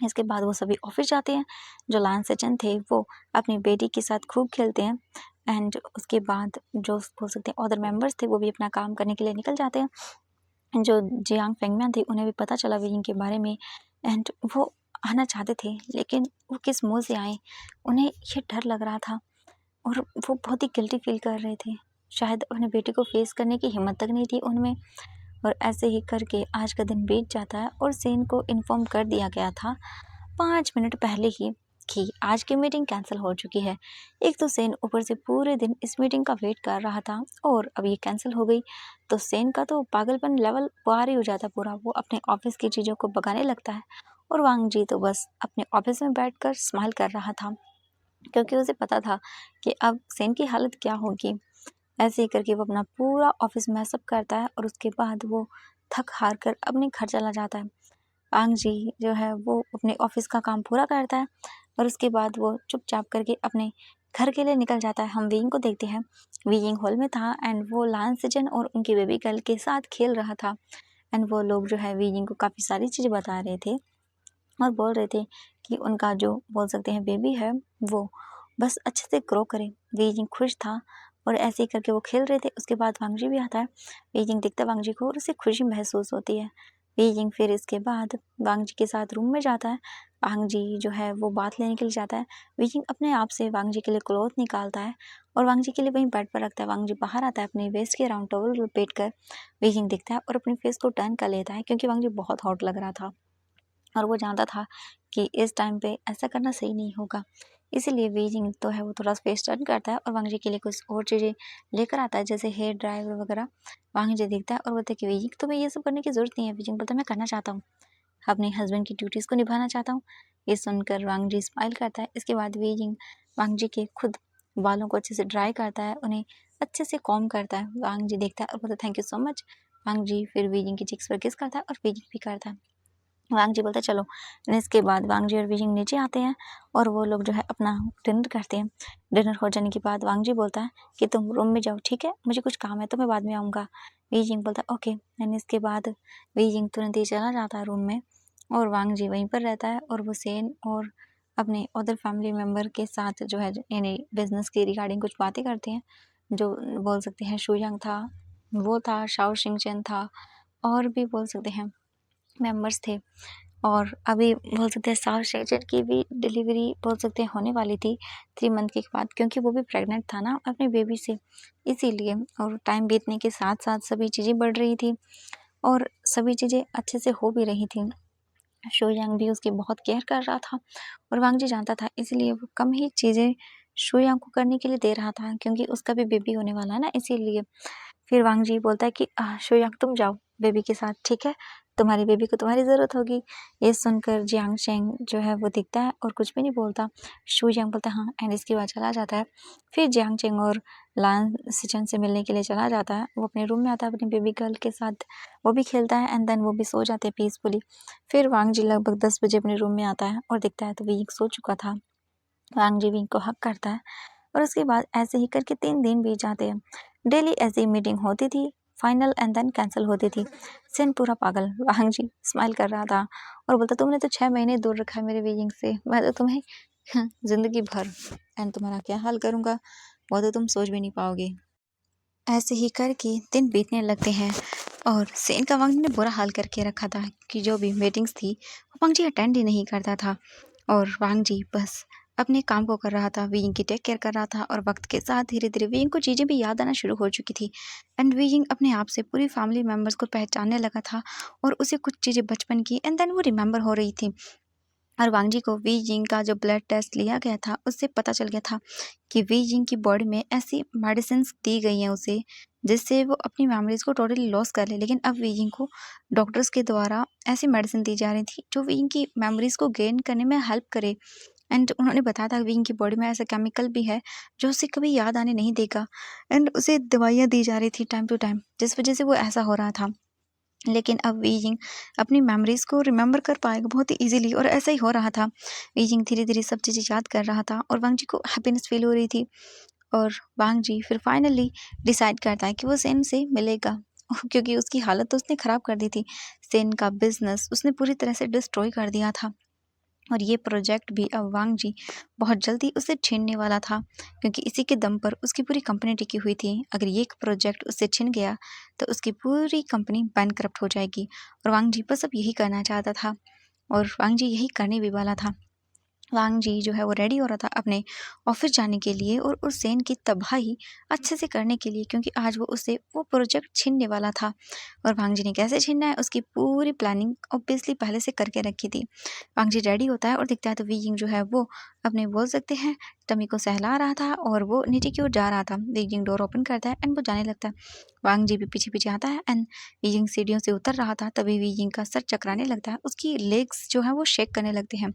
इसके बाद वो सभी ऑफिस जाते हैं। जो लान सेचन थे वो अपनी बेटी के साथ खूब खेलते हैं। एंड उसके बाद जो बोल सकते हैं अदर मेंबर्स थे वो भी अपना काम करने के लिए निकल जाते हैं। जो जियांग फेंगम्यान थे उन्हें भी पता चला वीजिंग के बारे में एंड वो आना चाहते थे, लेकिन वो किस मुँह से आए, उन्हें ये डर लग रहा था और वो बहुत ही गिल्टी फील कर रहे थे। शायद अपने बेटे को फेस करने की हिम्मत तक नहीं थी उनमें। और ऐसे ही करके आज का दिन बीत जाता है और सेन को इन्फॉर्म कर दिया गया था 5 मिनट पहले ही कि आज की मीटिंग कैंसिल हो चुकी है। एक तो सेन ऊपर से पूरे दिन इस मीटिंग का वेट कर रहा था और अब ये कैंसिल हो गई तो सेन का तो पागलपन लेवल पार ही हो जाता पूरा। वो अपने ऑफिस की चीज़ों को बगाने लगता है और वांग जी तो बस अपने ऑफिस में बैठकर स्माइल कर रहा था, क्योंकि उसे पता था कि अब सेन की हालत क्या होगी। ऐसे ही करके वो अपना पूरा ऑफिस मैसअप करता है और उसके बाद वो थक हार कर अपने घर चला जाता है। वांग जी जो है वो अपने ऑफिस का काम पूरा करता है और उसके बाद वो चुपचाप करके अपने घर के लिए निकल जाता है। हम वीइंग को देखते हैं। वीइंग हॉल में था एंड वो लान सिजन और उनकी बेबी गर्ल के साथ खेल रहा था। एंड वो लोग जो है वीइंग को काफ़ी सारी चीज़ें बता रहे थे और बोल रहे थे कि उनका जो बोल सकते हैं बेबी है वो बस अच्छे से ग्रो करे। वीजिंग खुश था और ऐसे ही करके वो खेल रहे थे। उसके बाद वांगजी भी आता है। वीजिंग दिखता है वांगजी को और उसे खुशी महसूस होती है। वीजिंग फिर इसके बाद वांगजी के साथ रूम में जाता है। वांगजी जो है वो बात लेने के लिए जाता है। वीजिंग अपने आप से वांगजी के लिए क्लॉथ निकालता है और वांगजी के लिए वहीं बेड पर रखता है। वांगजी बाहर आता है अपने वेस्ट के राउंड टॉवल लपेट कर। वीजिंग दिखता है और अपने फेस को टर्न कर लेता है क्योंकि वांगजी बहुत हॉट लग रहा था और वो जानता था कि इस टाइम पे ऐसा करना सही नहीं होगा। इसीलिए वीजिंग तो है वो थोड़ा स्पेस टर्न करता है और वांगजी के लिए कुछ और चीज़ें लेकर आता है जैसे हेयर ड्रायर वगैरह। वांगजी देखता है और बोलता है कि वीजिंग तुम्हें ये सब करने की ज़रूरत नहीं है। वीजिंग बोलता है मैं करना चाहता हूँ, अपने हस्बैंड की ड्यूटीज़ को निभाना चाहता हूँ। ये सुनकर वांगजी स्माइल करता है। इसके बाद वीजिंग वांगजी के खुद बालों को अच्छे से ड्राई करता है, उन्हें अच्छे से कॉम्ब करता है। वांगजी देखता है और बोलता है थैंक यू सो मच। वांगजी फिर वीजिंग की चिक्स पर किस करता है और वीजिंग भी करता है। वांग जी बोलता है चलो। इसके बाद वांग जी और वीजिंग नीचे आते हैं और वो लोग जो है अपना डिनर करते हैं। डिनर हो जाने के बाद वांग जी बोलता है कि तुम रूम में जाओ, ठीक है, मुझे कुछ काम है तो मैं बाद में आऊँगा। वीजिंग बोलता है ओके। एंड इसके बाद वीजिंग तुरंत ही चला जाता है रूम में और वांग जी वहीं पर रहता है और वो सेन और अपने अदर फैमिली मेम्बर के साथ जो है यानी बिजनेस के रिगार्डिंग कुछ बातें करते हैं। जो बोल सकते हैं शुयांग था, वो था, शाओ शिंगचेन था और भी बोल सकते हैं मेंबर्स थे। और अभी बोल सकते हैं साउथ शेजन की भी डिलीवरी बोल सकते हैं होने वाली थी 3 मंथ के बाद, क्योंकि वो भी प्रेग्नेंट था ना अपने बेबी से, इसीलिए। और टाइम बीतने के साथ साथ सभी चीज़ें बढ़ रही थी और सभी चीज़ें अच्छे से हो भी रही थी। शो यंग भी उसकी बहुत केयर कर रहा था और वांग जी जानता था, इसलिए वो कम ही चीज़ें शो यंग को करने के लिए दे रहा था, क्योंकि उसका भी बेबी होने वाला है ना, इसीलिए। फिर वांग जी बोलता है कि शो यंग तुम जाओ बेबी के साथ, ठीक है, तुम्हारी बेबी को तुम्हारी ज़रूरत होगी। ये सुनकर जियांग शेंग जो है वो दिखता है और कुछ भी नहीं बोलता। शो यंग बोलता है हाँ, एंड इसके बाद चला जाता है। फिर जियांग शेंग और लान सिचन से मिलने के लिए चला जाता है। वो अपने रूम में आता है अपनी बेबी गर्ल के साथ, वो भी खेलता है एंड देन वो भी सो जाते हैं पीसफुली। फिर वांग जी लगभग 10 बजे अपने रूम में आता है और देखता है तो विंग सो चुका था। वांग जी विंग को हक करता है और उसके बाद ऐसे ही करके 3 दिन बीत जाते हैं। डेली ऐसे ही मीटिंग होती थी, फाइनल एंड देन कैंसिल होती थी। सेन पूरा पागल, वांग जी स्माइल कर रहा था और बोलता तुमने तो 6 महीने दूर रखा है मेरे विंग से, मैं तो तुम्हें जिंदगी भर एंड तुम्हारा क्या हाल करूँगा वो तो तुम सोच भी नहीं पाओगे। ऐसे ही करके दिन बीतने लगते हैं और सेन का वांग ने बुरा हाल करके रखा था कि जो भी मीटिंग्स थी वो वांग जी अटेंड ही नहीं करता था और वांग जी बस अपने काम को कर रहा था, वीइंग की टेक केयर कर रहा था। और वक्त के साथ धीरे धीरे वीइंग को चीज़ें भी याद आना शुरू हो चुकी थी एंड वीइंग अपने आप से पूरी फैमिली मेम्बर्स को पहचानने लगा था और उसे कुछ चीज़ें बचपन की एंड देन वो रिमेंबर हो रही थी। और वांग जी को वी जिंग का जो ब्लड टेस्ट लिया गया था उससे पता चल गया था कि वी जिंग की बॉडी में ऐसी मेडिसिन दी गई हैं उसे जिससे वो अपनी मेमोरीज को टोटली लॉस कर ले। लेकिन अब वी जिंग को डॉक्टर्स के द्वारा ऐसी मेडिसिन दी जा रही थी जो वी जिंग की मेमोरीज को गेन करने में हेल्प करे एंड उन्होंने बताया था वी जिंग की बॉडी में ऐसा केमिकल भी है जो उसे कभी याद आने नहीं देगा एंड उसे दवाइयाँ दी जा रही थी टाइम टू टाइम, जिस वजह से वो ऐसा हो रहा था। लेकिन अब वीजिंग अपनी मेमोरीज को रिमेंबर कर पाएगा बहुत ही इजीली और ऐसा ही हो रहा था। वीजिंग धीरे धीरे सब चीज़ें याद कर रहा था और वांग जी को हैप्पीनेस फील हो रही थी और वांग जी फिर फाइनली डिसाइड करता है कि वो सेन से मिलेगा क्योंकि उसकी हालत तो उसने ख़राब कर दी थी। सेन का बिजनेस उसने पूरी तरह से डिस्ट्रॉय कर दिया था और ये प्रोजेक्ट भी अब वांग जी बहुत जल्दी उसे छीनने वाला था, क्योंकि इसी के दम पर उसकी पूरी कंपनी टिकी हुई थी। अगर ये प्रोजेक्ट उससे छिन गया तो उसकी पूरी कंपनी बैंकक्रप्ट हो जाएगी और वांग जी बस अब यही करना चाहता था और वांग जी यही करने भी वाला था। वांग जी जो है वो रेडी हो रहा था अपने ऑफिस जाने के लिए और उस सेन की तबाही अच्छे से करने के लिए, क्योंकि आज वो उससे वो प्रोजेक्ट छीनने वाला था। और वांग जी ने कैसे छीनना है उसकी पूरी प्लानिंग ऑब्वियसली पहले से करके रखी थी। वांग जी रेडी होता है और दिखता है तो वी यिंग जो है वो अपने बोल सकते हैं टमी को सहला रहा था और वो नीचे की ओर जा रहा था। वी यिंग डोर ओपन करता है एंड वो जाने लगता है। वांग जी भी पीछे पीछे आता है एंड वी यिंग सीढ़ियों से उतर रहा था, तभी वी यिंग का सर चकराने लगता है, उसकी लेग्स जो है वो शेक करने लगते हैं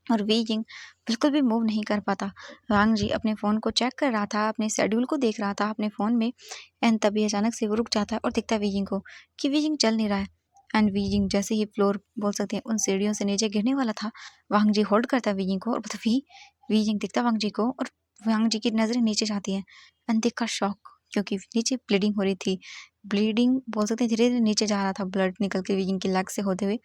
और वी यिंग बिल्कुल भी मूव नहीं कर पाता। वांग जी अपने फ़ोन को चेक कर रहा था, अपने शेड्यूल को देख रहा था अपने फ़ोन में एंड तभी अचानक से वो रुक जाता है और दिखता है वी यिंग को कि वी यिंग चल नहीं रहा है एंड वी यिंग जैसे ही फ्लोर बोल सकते हैं उन सीढ़ियों से नीचे गिरने वाला था, वांग जी होल्ड करता है वी यिंग को और बोलता वी यिंग दिखता है वांग जी को और वांग जी की नज़रें नीचे जाती हैं एंड देखकर शॉक, क्योंकि नीचे ब्लीडिंग हो रही थी। ब्लीडिंग बोल सकते हैं धीरे धीरे नीचे जा रहा था, ब्लड निकल के वी यिंग की लेग से होते हुए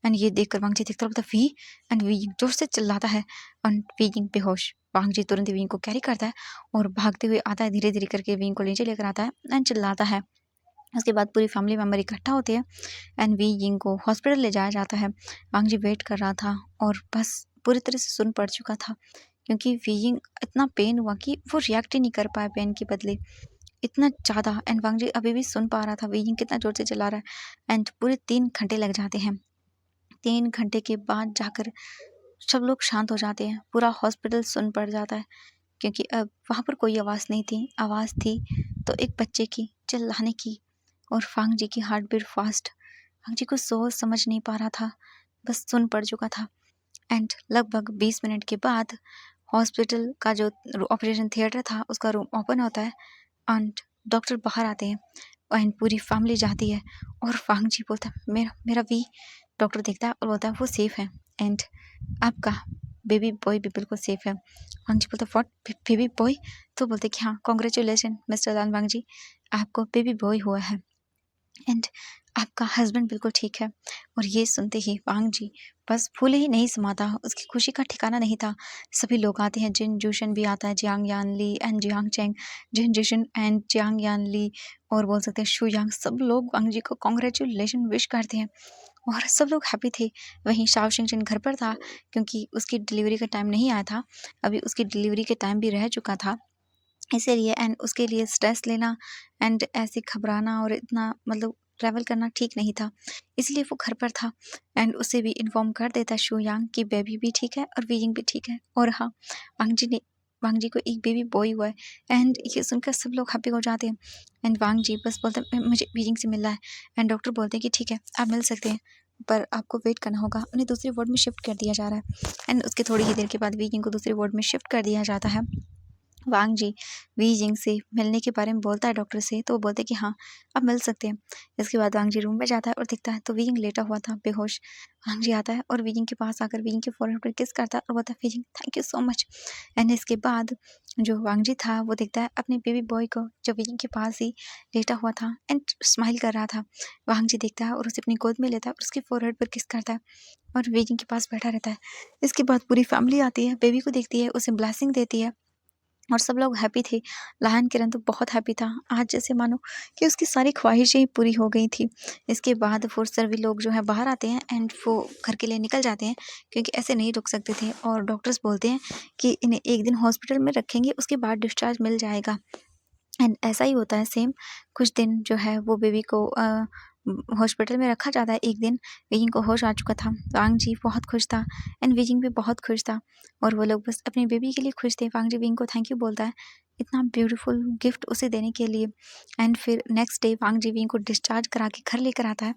एंड ये देखकर वांग जी देखता बोलता वी एंड वी यिंग जोर से चिल्लाता है एंड वी यिंग बेहोश। वांग जी तुरंत वी यिंग को कैरी करता है और भागते हुए आता है, धीरे धीरे करके वी यिंग को नीचे लेकर आता है एंड चिल्लाता है। उसके बाद पूरी फैमिली मेम्बर इकट्ठा होते हैं एंड वी यिंग को हॉस्पिटल ले जाया जाता है। वांग जी वेट कर रहा था और बस पूरी तरह से सुन पड़ चुका था, क्योंकि वी यिंग इतना पेन हुआ कि वो रिएक्ट ही नहीं कर पाया पेन के बदले, इतना ज़्यादा। एंड वांग जी अभी भी सुन पा रहा था वी यिंग कितना जोर से चिल्ला रहा है एंड पूरे 3 घंटे लग जाते हैं। 3 घंटे के बाद जाकर सब लोग शांत हो जाते हैं, पूरा हॉस्पिटल सुन पड़ जाता है, क्योंकि अब वहाँ पर कोई आवाज़ नहीं थी। आवाज़ थी तो एक बच्चे की चिल्लाने की और वांग जी की हार्ट बीट फास्ट। वांग जी को सोच समझ नहीं पा रहा था, बस सुन पड़ चुका था एंड लगभग 20 मिनट के बाद हॉस्पिटल का जो ऑपरेशन थिएटर था उसका रूम ओपन होता है एंड डॉक्टर बाहर आते हैं एंड पूरी फैमिली जाती है और वांग जी बोलता है मेरा मेरा वी। डॉक्टर देखता है और बोलता है वो सेफ़ है एंड आपका बेबी बॉय भी बिल्कुल सेफ़ है। वांग जी बोलता है व्हाट बेबी बॉय? तो बोलते कि हाँ कॉन्ग्रेचुलेसन मिस्टर लान वांग जी, आपको बेबी बॉय हुआ है एंड आपका हस्बैंड बिल्कुल ठीक है। और ये सुनते ही वांग जी बस फूले ही नहीं समाता, उसकी खुशी का ठिकाना नहीं था। सभी लोग आते हैं, जिन जूशन भी आता है, Jiang Yan Li and Jiang Cheng, Jin Zixuan and Jiang Yan Li और बोल सकते हैं शू यांग, सब लोग वांग जी को कॉन्ग्रेचुलेशन विश करते हैं और सब लोग हैप्पी थे। वहीं शाओ शिंगचन घर पर था क्योंकि उसकी डिलीवरी का टाइम नहीं आया था, अभी उसकी डिलीवरी के टाइम भी रह चुका था, इसीलिए एंड उसके लिए स्ट्रेस लेना एंड ऐसे घबराना और इतना मतलब ट्रैवल करना ठीक नहीं था, इसलिए वो घर पर था एंड उसे भी इन्फॉर्म कर देता शू यांग कि बेबी भी ठीक है और वीजिंग भी ठीक है। और हाँ, वांग जी को एक बेबी बॉय हुआ है एंड ये सुनकर सब लोग हैप्पी हो जाते हैं। एंड वांग जी बस बोलते हैं मुझे वीजिंग से मिलना है एंड डॉक्टर बोलते हैं कि ठीक है आप मिल सकते हैं, पर आपको वेट करना होगा। उन्हें दूसरे वार्ड में शिफ्ट कर दिया जा रहा है एंड उसके थोड़ी ही देर के बाद वीजिंग को दूसरे वार्ड में शिफ्ट कर दिया जाता है। वांग जी वी जिंग से मिलने के बारे में बोलता है डॉक्टर से, तो वो बोलते हैं कि हाँ आप मिल सकते हैं। इसके बाद वांग जी रूम में जाता है और दिखता है तो वी जिंग लेटा हुआ था बेहोश। वांग जी आता है और वी जिंग के पास आकर वी जिंग के फोrehead पर किस करता है और बोलता है Weijing thank you so much. And इसके बाद जो वांग जी था वो दिखता है अपने बेबी बॉय को जो वी जिंग के पास ही लेटा हुआ था एंड स्माइल कर रहा था। वांग जी देखता है और उसे अपनी गोद में लेता है और उसके फोrehead पर किस करता है और वी जिंग के पास बैठा रहता है। इसके बाद पूरी फैमिली आती है, बेबी को देखती है, उसे ब्लेसिंग देती है और सब लोग हैप्पी थे। लायन किरण तो बहुत हैप्पी था, आज जैसे मानो कि उसकी सारी ख्वाहिशें ही पूरी हो गई थी। इसके बाद फिर सभी लोग जो है बाहर आते हैं एंड वो घर के लिए निकल जाते हैं क्योंकि ऐसे नहीं रुक सकते थे और डॉक्टर्स बोलते हैं कि इन्हें एक दिन हॉस्पिटल में रखेंगे, उसके बाद डिस्चार्ज मिल जाएगा। एंड ऐसा ही होता है सेम। कुछ दिन जो है वो बेबी को हॉस्पिटल में रखा जाता है। एक दिन वीजिंग को होश आ चुका था, वांग जी बहुत खुश था एंड वीजिंग भी बहुत खुश था और वो लोग बस अपने बेबी के लिए खुश थे। वांग जी वीजिंग को थैंक यू बोलता है इतना ब्यूटीफुल गिफ्ट उसे देने के लिए। एंड फिर नेक्स्ट डे वांग जी वीजिंग को डिस्चार्ज करा के घर लेकर आता है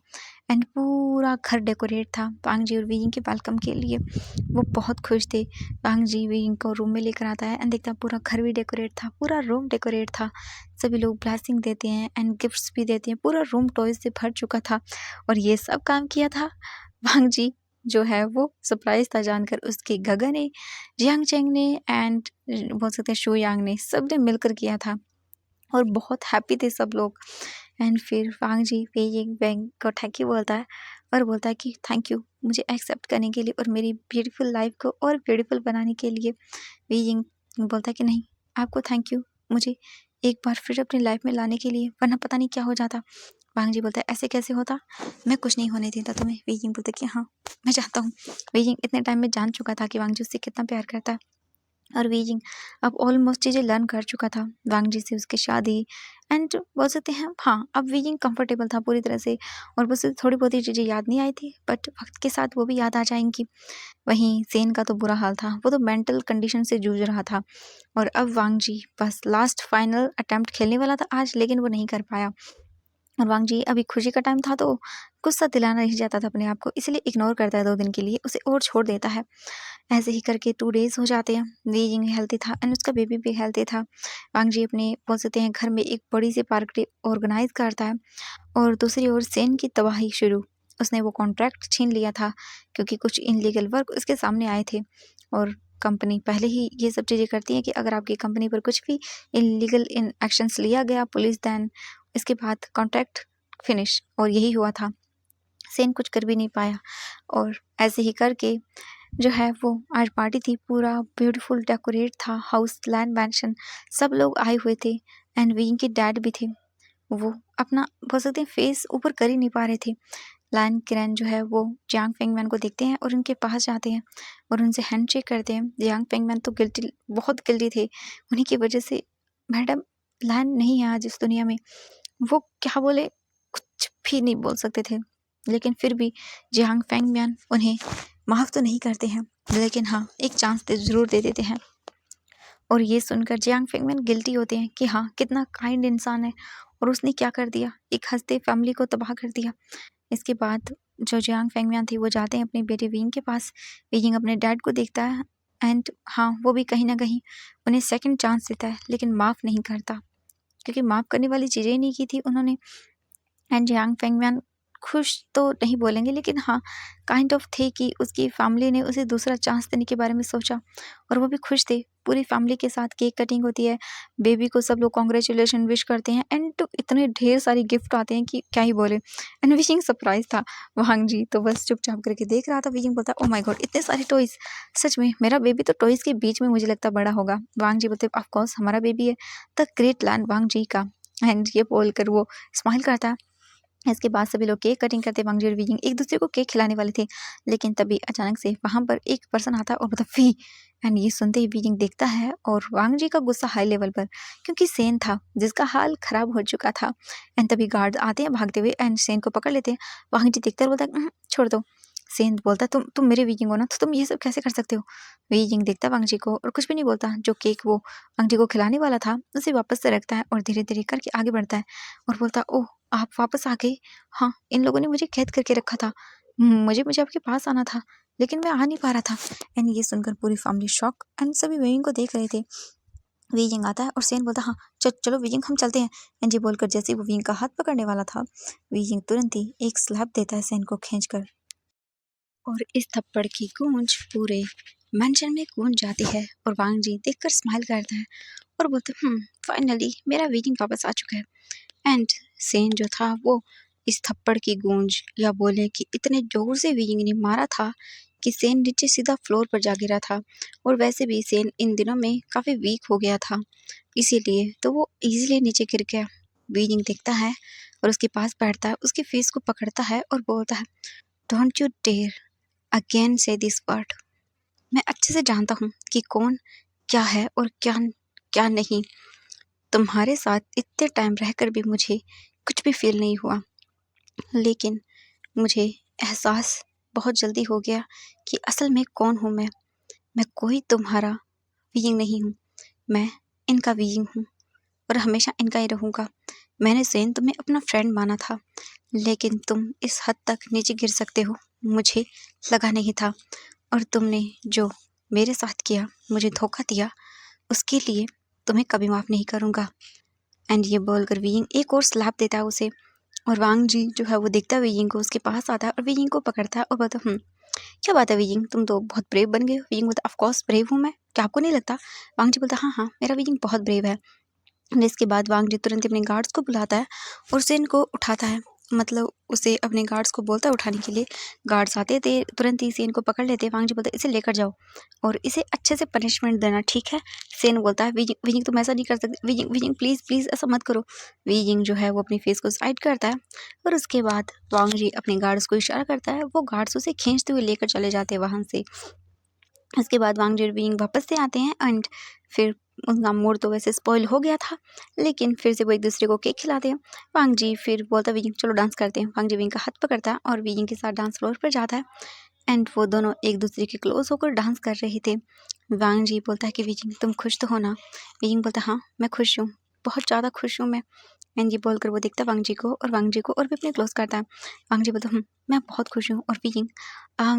एंड पूरा घर डेकोरेट था वांग जी और वीजिंग के वेलकम के लिए। वो बहुत खुश थे। वांग जी वीजिंग को रूम में लेकर आता है एंड देखता है पूरा घर भी डेकोरेट था, पूरा रूम डेकोरेट था। सभी लोग ब्लेसिंग देते हैं एंड गिफ्ट्स भी देते हैं, पूरा रूम टॉयज से भर चुका था और ये सब काम किया था वांग जी जो है वो सरप्राइज था जानकर उसके गगन ने, जियांग चेंग ने एंड बोल सकते हैं शू यांग ने, सब ने मिलकर किया था और बहुत हैप्पी थे सब लोग। एंड फिर वांग जी पेइंग बैंक को थैंक यू बोलता है और बोलता है कि थैंक यू मुझे एक्सेप्ट करने के लिए और मेरी ब्यूटीफुल लाइफ को और ब्यूटीफुल बनाने के लिए। पेइंग बोलता है कि नहीं आपको थैंक यू मुझे एक बार फिर अपनी लाइफ में लाने के लिए, वरना पता नहीं क्या हो जाता। वांग जी बोलता है ऐसे कैसे होता, मैं कुछ नहीं होने देता तुम्हें। वेइजिंग बोलता है कि हाँ मैं चाहता हूँ। वेइजिंग इतने टाइम में जान चुका था कि वांग जी उससे कितना प्यार करता है और वेइजिंग अब ऑलमोस्ट चीज़ें लर्न कर चुका था वांग जी से उसकी शादी एंड बोल सकते हैं हाँ अब वेइजिंग कंफर्टेबल था पूरी तरह से और बस थोड़ी बहुत ही चीज़ें याद नहीं आई थी बट वक्त के साथ वो भी याद आ जाएंगी। वहीं सेन का तो बुरा हाल था, वो तो मेंटल कंडीशन से जूझ रहा था और अब वांग जी बस लास्ट फाइनल अटेम्प्ट खेलने वाला था आज, लेकिन वो नहीं कर पाया। और वांग जी अभी खुशी का टाइम था तो गुस्सा दिलाना नहीं चाहता था अपने आप को, इसलिए इग्नोर करता है 2 दिन के लिए, उसे और छोड़ देता है। ऐसे ही करके 2 डेज हो जाते हैं। वीजिंग हेल्थी था एंड उसका बेबी भी हेल्थी था। वांग जी अपने बोल सकते हैं घर में एक बड़ी सी पार्टी ऑर्गेनाइज करता है और दूसरी ओर सेन की तबाही शुरू। उसने वो कॉन्ट्रैक्ट छीन लिया था क्योंकि कुछ इनलीगल वर्क उसके सामने आए थे और कंपनी पहले ही ये सब चीज़ें करती है कि अगर आपकी कंपनी पर कुछ भी इनलीगल इन एक्शंस लिया गया पुलिस दैन इसके बाद कॉन्ट्रैक्ट फिनिश, और यही हुआ था। सेन कुछ कर भी नहीं पाया और ऐसे ही करके जो है वो आज पार्टी थी, पूरा ब्यूटीफुल डेकोरेट था हाउस लैंड मैंशन, सब लोग आए हुए थे एंड विंग के डैड भी थे। वो अपना बोल सकते हैं फेस ऊपर कर ही नहीं पा रहे थे। लायन किरण जो है वो जियांग फेंगमैन को देखते हैं और उनके पास जाते हैं और उनसे हैंडशेक करते हैं। जियांग फेंगमैन तो गिल्टी बहुत गिल्टी थे, उन्हीं की वजह से मैडम लायन नहीं है आज इस दुनिया में। वो क्या बोले कुछ भी नहीं बोल सकते थे, लेकिन फिर भी जियांग फेंगमैन उन्हें माफ़ तो नहीं करते हैं लेकिन हाँ एक चांस ज़रूर दे देते हैं। और ये सुनकर जियांग फेंगमैन गिल्टी होते हैं कि हाँ कितना काइंड इंसान है और उसने क्या कर दिया, एक हंसते फैमिली को तबाह कर दिया। इसके बाद जो जियांग फेंगमियान थी वो जाते हैं अपने बेटे विंग के पास। विंग अपने डैड को देखता है एंड हाँ वो भी कहीं ना कहीं उन्हें सेकंड चांस देता है लेकिन माफ़ नहीं करता क्योंकि माफ़ करने वाली चीज़ें ही नहीं की थी उन्होंने। एंड जियांग फेंगमियान खुश तो नहीं बोलेंगे लेकिन हाँ काइंड ऑफ थे कि उसकी फैमिली ने उसे दूसरा चांस देने के बारे में सोचा और वो भी खुश थे। पूरी फैमिली के साथ केक कटिंग होती है, बेबी को सब लोग कॉन्ग्रेचुलेशन विश करते हैं एंड तो इतने ढेर सारी गिफ्ट आते हैं कि क्या ही बोले। एंड विशिंग सरप्राइज था। वांग जी तो बस चुपचाप करके देख रहा था। विशिंग बोलता ओ माय गॉड इतने सारे टॉयज, सच में मेरा बेबी तो टॉयज के बीच में मुझे लगता बड़ा होगा। वांग जी बोलते ऑफकोर्स हमारा बेबी है द ग्रेट लैंड वांग जी का। एंड ये बोलकर वो स्माइल करता है इसके बाद सभी लोग केक कटिंग करते, वांग जी और वीजिंग एक दूसरे को केक खिलाने वाले थे, लेकिन तभी अचानक से वहाँ पर एक पर्सन आता है और बोलता वी। एंड ये सुनते ही वीजिंग देखता है और वांग जी का गुस्सा हाई लेवल पर, क्योंकि सेन था जिसका हाल खराब हो चुका था। एंड तभी गार्ड आते हैं भागते हुए एंड सेन को पकड़ लेते हैं। वांग जी देखते हैं और बोलता है छोड़ दो। सेन बोलता है तुम मेरे वीजिंग हो ना, तो तुम ये सब कैसे कर सकते हो। वीजिंग देखता है वांग जी को और कुछ भी नहीं बोलता। जो केक वो वांग जी को खिलाने वाला था उसे वापस से रखता है और धीरे धीरे करके आगे बढ़ता है और बोलता ओह आप वापस आ गए। हाँ, इन लोगों ने मुझे कैद करके रखा था। मुझे आपके पास आना था, लेकिन मैं आ नहीं पा रहा था। एंड ये सुनकर पूरी फैमिली शॉक एंड सभी वेइंग को देख रहे थे। वीजिंग आता है और सेन बोलता हाँ चलो वीजिंग हम चलते हैं। एंड ये बोलकर जैसे ही वो वीजिंग का हाथ पकड़ने वाला था, वीजिंग तुरंत ही एक स्लैप देता है सेन को खींचकर। और इस थप्पड़ की गूंज पूरे मेंशन में गूंज जाती है और वांग जी देखकर स्माइल करता है और बोलते फाइनली मेरा वीजिंग वापस आ चुका है। एंड सेन जो था वो इस थप्पड़ की गूंज या बोले कि इतने जोर से वीजिंग ने मारा था कि सेन नीचे सीधा फ्लोर पर जा गिरा था। और वैसे भी सेन इन दिनों में काफ़ी वीक हो गया था, इसीलिए तो वो इजीली नीचे गिर गया। वीजिंग देखता है और उसके पास बैठता है, उसके फेस को पकड़ता है और बोलता है डोंट यू डेयर अगेन से दिस वर्ड। मैं अच्छे से जानता हूँ कि कौन क्या है और क्या क्या नहीं। तुम्हारे साथ इतने टाइम रहकर भी मुझे कुछ भी फील नहीं हुआ, लेकिन मुझे एहसास बहुत जल्दी हो गया कि असल में कौन हूँ मैं। मैं कोई तुम्हारा बीइंग नहीं हूँ, मैं इनका बीइंग हूँ और हमेशा इनका ही रहूँगा। मैंने सेन तुम्हें अपना फ्रेंड माना था, लेकिन तुम इस हद तक नीचे गिर सकते हो मुझे लगा नहीं था। और तुमने जो मेरे साथ किया, मुझे धोखा दिया, उसके लिए तुम्हें कभी माफ़ नहीं करूँगा। एंड ये बोलकर वीइंग एक और स्लैप देता है उसे। और वांग जी जो है वो देखता है वीइंग को, उसके पास आता है और वीइंग को पकड़ता है और बोलता क्या बात है वीइंग, तुम तो बहुत ब्रेव बन गए हो। वीइंग बोलता ऑफ कोर्स ब्रेव हूँ मैं, क्या आपको नहीं लगता। वांग जी बोलता हाँ हाँ मेरा वीइंग बहुत ब्रेव है। एंड इसके बाद वांग जी तुरंत अपने गार्ड्स को बुलाता है और सेन को उठाता है, मतलब उसे अपने गार्ड्स को बोलता है उठाने के लिए। गार्ड्स आते थे तुरंत ही सेन को पकड़ लेते। वांग जी बोलते इसे लेकर जाओ और इसे अच्छे से पनिशमेंट देना, ठीक है। सेन बोलता है वीजिंग वीजिंग तुम ऐसा नहीं कर सकते, वीजिंग वीजिंग प्लीज़ प्लीज़ ऐसा मत करो। वीजिंग जो है वो अपनी फेस को साइड करता है और उसके बाद वांग जी अपने गार्ड्स को इशारा करता है, वो गार्ड्स उसे खींचते हुए लेकर चले जाते हैं वहाँ से। इसके बाद वांग जी वीइंग वापस से आते हैं एंड फिर उनका मूड तो वैसे स्पॉइल हो गया था, लेकिन फिर से वो एक दूसरे को केक खिलाते हैं। वांग जी फिर बोलता है वीइंग चलो डांस करते हैं। वांग जी वीइंग का हाथ पकड़ता है और वीइंग के साथ डांस फ्लोर पर जाता है एंड वो दोनों एक दूसरे के क्लोज होकर डांस कर रहे थे। वांग जी बोलता है कि वीजिंग तुम खुश तो हो ना। वीजिंग बोलता है हाँ मैं खुश हूँ, बहुत ज़्यादा खुश हूँ मैं। एंड ये बोलकर वो देखता है वांग जी को और वांग जी को और भी अपने क्लोज करता है। वांग जी बोलता मैं बहुत खुश हूँ। और वीजिंग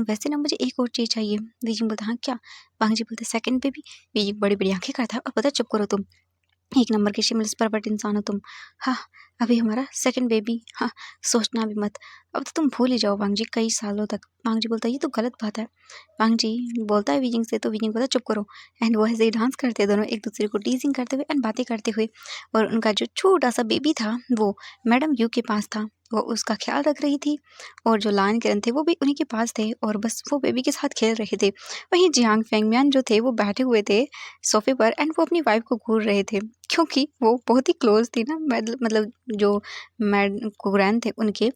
वैसे ना मुझे एक और चीज़ चाहिए। वीजिंग बोलता हाँ क्या। वांग जी बोलते सेकंड बेबी। वीजिंग बड़ी बड़ी आंखें करता है और बोलता चुप करो तुम, एक नंबर के शिमलेस परवर्ट इंसान हो तुम। हाँ अभी हमारा सेकंड बेबी, हाँ सोचना भी मत, अब तो तुम भूल ही जाओ वांग जी कई सालों तक। वांग जी बोलता है ये तो गलत बात है। वांग जी बोलता है वीजिंग से, तो वीजिंग बोलता है चुप करो। एंड वो ऐसे ही डांस करते दोनों एक दूसरे को टीजिंग करते हुए एंड बातें करते हुए। और उनका जो छोटा सा बेबी था वो मैडम यू के पास था, वो उसका ख्याल रख रही थी। और जो लायन किरण थे वो भी उन्हीं के पास थे और बस वो बेबी के साथ खेल रहे थे। वहीं जियांग फेंगमियान जो थे वो बैठे हुए थे सोफे पर एंड वो अपनी वाइफ को घूर रहे थे, क्योंकि वो बहुत ही क्लोज थी ना, मतलब जो मैड कुरैन थे उनके।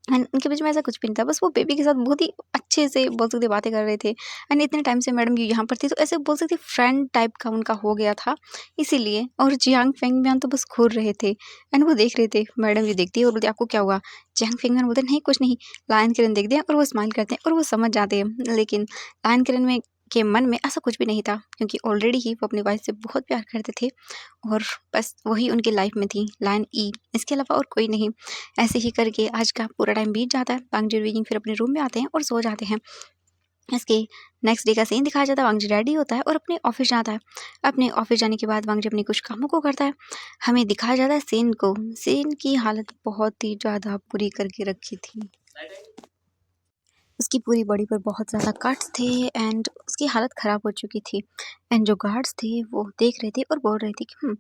एंड उनके बीच में ऐसा कुछ भी नहीं था, बस वो बेबी के साथ बहुत ही अच्छे से बोल सकते बातें कर रहे थे। एंड इतने टाइम से मैडम ये यहाँ पर थी, तो ऐसे बोल सकते फ्रेंड टाइप का उनका हो गया था इसीलिए। और जियांग फेंगमियान तो बस घूर रहे थे एंड वो देख रहे थे। मैडम ये देखती है और बोलती है आपको क्या हुआ। जियांग फेंगमियान बोलते नहीं कुछ नहीं। लायन किरण देखते हैं और वो स्माइल करते हैं और वो समझ जाते हैं, लेकिन लायन किरण में के मन में ऐसा कुछ भी नहीं था, क्योंकि ऑलरेडी ही वो अपनी वाइफ से बहुत प्यार करते थे और बस वही उनकी लाइफ में थी लायन ई, इसके अलावा और कोई नहीं। ऐसे ही करके आज का पूरा टाइम बीत जाता है। वांग जी और वीजिंग फिर अपने रूम में आते हैं और सो जाते हैं। इसके नेक्स्ट डे का सीन दिखाया जाता है। वांग जी रेडी होता है और अपने ऑफिस जाता है। अपने ऑफिस जाने के बाद वांग जी अपने कुछ कामों को करता है। हमें दिखाया जाता है सेन को। सेन की हालत बहुत ही ज़्यादा बुरी करके रखी थी, उसकी पूरी बॉडी पर बहुत ज़्यादा कट्स थे एंड उसकी हालत ख़राब हो चुकी थी। एंड जो गार्ड्स थे वो देख रहे थे और बोल रहे थे कि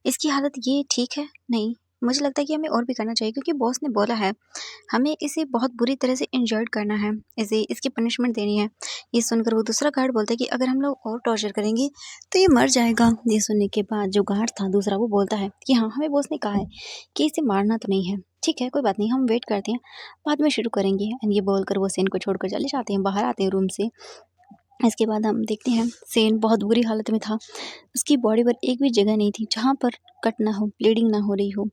इसकी हालत ये ठीक है नहीं, मुझे लगता है कि हमें और भी करना चाहिए क्योंकि बॉस ने बोला है हमें इसे बहुत बुरी तरह से इंजर्ड करना है, इसे इसकी पनिशमेंट देनी है। ये सुनकर वो दूसरा गार्ड बोलता है कि अगर हम लोग और टॉर्चर करेंगे तो ये मर जाएगा। ये सुनने के बाद जो गार्ड था दूसरा वो बोलता है कि हाँ, हमें बॉस ने कहा है कि इसे मारना तो नहीं है। ठीक है, कोई बात नहीं, हम वेट करते हैं, बाद में शुरू करेंगे। एंड ये बोलकर वो सेन को छोड़कर चले जाते हैं, बाहर आते हैं रूम से। इसके बाद हम देखते हैं सेन बहुत बुरी हालत में था। उसकी बॉडी पर एक भी जगह नहीं थी जहाँ पर कट ना हो, ब्लीडिंग ना हो रही हो।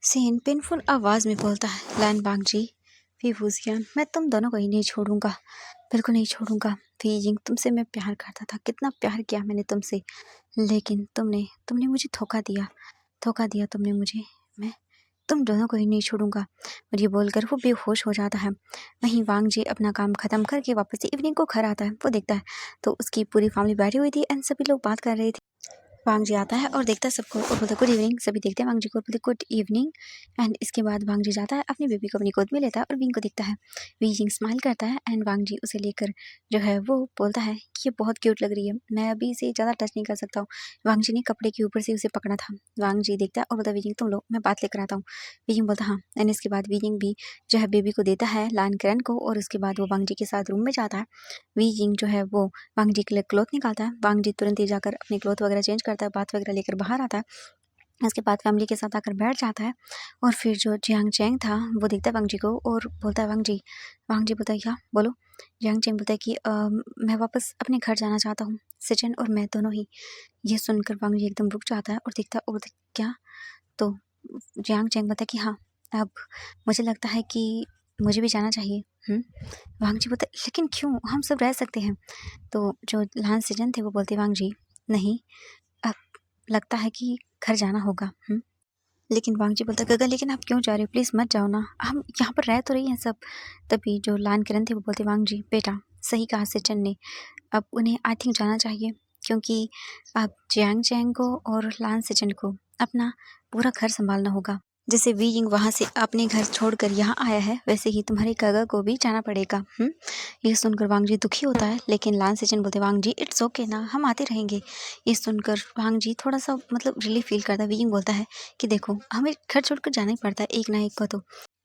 सेन पेनफुल आवाज़ में बोलता है, लैन बांग जी, फूजियान, मैं तुम दोनों को ही नहीं छोड़ूंगा, बिल्कुल नहीं छोड़ूंगा। फीजिंग, तुमसे मैं प्यार करता था, कितना प्यार किया मैंने तुमसे, लेकिन तुमने तुमने मुझे धोखा दिया तुमने मुझे। मैं तुम दोनों को ही नहीं छोड़ूंगा। और ये बोलकर वो बेहोश हो जाता है। वहीं वांग जी अपना काम खत्म करके वापस से इवनिंग को घर आता है। वो देखता है तो उसकी पूरी फैमिली बैठी हुई थी एंड सभी लोग बात कर रहे थे। वांग जी आता है और देखता है सबको और बोलता है गुड इवनिंग। सभी देखते हैं वांग जी को, बोलते गुड इवनिंग। एंड इसके बाद वांग जी जाता है, अपनी बेबी को अपनी गोद में लेता है और विंग को देखता है। विंग स्माइल करता है एंड वांग जी उसे लेकर जो है वो बोलता है कि ये बहुत क्यूट लग रही है, मैं अभी इसे ज़्यादा टच नहीं कर सकता हूँ। वांग जी ने कपड़े के ऊपर से उसे पकड़ा था। वांग जी देखता है और बोलता है विंग तुम लो, मैं बात लेकर आता हूँ। विंग बोलता हाँ। एंड इसके बाद विंग भी जो है बेबी को देता है लान करण को और उसके बाद वो वांग जी के साथ रूम में जाता है। विंग जो है वो वांग जी के लिए क्लॉथ निकालता है। वांग जी तुरंत ही जाकर अपने क्लॉथ वगैरह चेंज करता है, बात वगैरह लेकर बाहर आता है। उसके बाद फैमिली के साथ आकर बैठ जाता है और फिर जो जियांग चैंग था वो देखता है वांग जी को और बोलता है वांग जी बोलता है क्या बोलो। जियांग चैंग बोलता है कि मैं वापस अपने घर जाना चाहता हूँ, सचिन और मैं दोनों ही। ये सुनकर वांग जी एकदम रुक जाता है और देखता है और बोलता है क्या। तो जियांग चैंग बोलता है कि हाँ, अब मुझे लगता है कि मुझे भी जाना चाहिए। वांग जी बोलता है लेकिन क्यों, हम सब रह सकते हैं। तो जो लान सचिन थे वो बोलते वांग जी नहीं, अब लगता है कि घर जाना होगा। लेकिन वांग जी बोलता गगन लेकिन आप क्यों जा रहे हो, प्लीज़ मत जाओ ना, हम यहाँ पर रह तो रही हैं सब। तभी जो लान किरण थे वो बोलते वांग जी बेटा सही कहा सचिन ने, अब उन्हें आई थिंक जाना चाहिए क्योंकि अब जियांग चैंग को और लान सचिन को अपना पूरा घर संभालना होगा। जैसे वी यिंग वहाँ से अपने घर छोड़कर यहाँ आया है वैसे ही तुम्हारे काका को भी जाना पड़ेगा। ये सुनकर वांग जी दुखी होता है लेकिन लान सचिन बोलते वांग जी इट्स ओके ना, हम आते रहेंगे। ये सुनकर वांग जी थोड़ा सा मतलब रिलीफ फील करता है। वी यिंग बोलता है कि देखो हमें घर छोड़कर जाना ही पड़ता है एक ना एक को तो,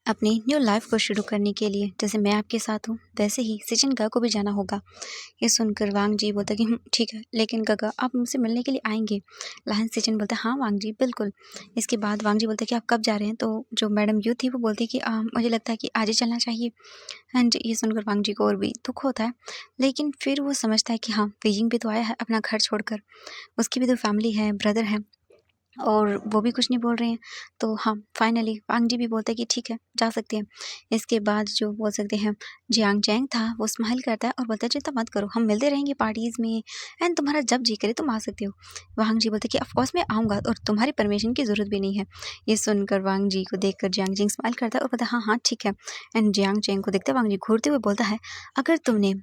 अपनी न्यू लाइफ को शुरू करने के लिए। जैसे मैं आपके साथ हूँ वैसे ही सचिन का को भी जाना होगा। ये सुनकर वांग जी बोलता कि ठीक है, लेकिन काका आप मुझसे मिलने के लिए आएंगे। लाहन सचिन बोलता हाँ वांग जी बिल्कुल। इसके बाद वांग जी बोलते कि आप कब जा रहे हैं। तो जो मैडम यू थी वो बोलती कि मुझे लगता है कि आज ही चलना चाहिए। एंड ये सुनकर वांग जी को और भी दुख होता है लेकिन फिर वो समझता है कि हाँ बीजिंग भी तो आया है अपना घर छोड़कर, उसकी भी तो फैमिली है, ब्रदर है और वो भी कुछ नहीं बोल रहे हैं। तो हाँ फाइनली वांग जी भी बोलते हैं कि ठीक है जा सकते हैं। इसके बाद जो बोल सकते हैं जियांग चैंग था वो स्माइल करता है और बोलता है चिंता मत करो, हम मिलते रहेंगे पार्टीज़ में एंड तुम्हारा जब जी करे तुम आ सकते हो। वांग जी बोलते कि ऑफकोर्स मैं आऊँगा और तुम्हारी परमिशन की ज़रूरत भी नहीं है। ये सुनकर वांग जी को देख कर जियांग चैंग स्माइल करता है और बोलता है हाँ हाँ ठीक है। एंड जियांग चैंग को देखते वांग जी घूरते हुए बोलता है अगर तुमने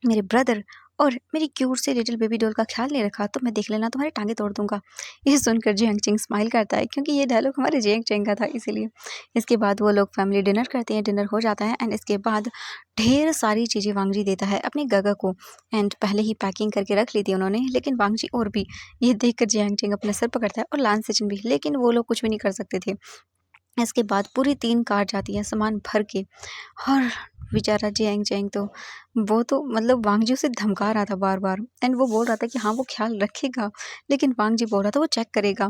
मेरे ब्रदर और मेरी क्यूट से लिटिल बेबी डॉल का ख्याल नहीं रखा तो मैं देख लेना तुम्हारे टांगे तोड़ दूंगा। ये सुनकर जियांग चेंग स्माइल करता है क्योंकि ये डायलॉग हमारे जियांग चेंग का था इसीलिए। इसके बाद वो लोग फैमिली डिनर करते हैं, डिनर हो जाता है एंड इसके बाद ढेर सारी चीज़ें वांग जी देता है अपने गगा को एंड पहले ही पैकिंग करके रख ली थी उन्होंने। लेकिन वांग जी और भी ये देख कर जियांग चेंग अपना सर पकड़ता है और लान सचिन भी, लेकिन वो लोग कुछ भी नहीं कर सकते थे। इसके बाद पूरी 3 कार जाती है सामान भर के और बेचारा जियांग चैंग तो वो तो मतलब वांग जी उसे धमका रहा था बार-बार एंड वो बोल रहा था कि हाँ, वो ख़्याल रखेगा, लेकिन वांग जी बोल रहा था वो चेक करेगा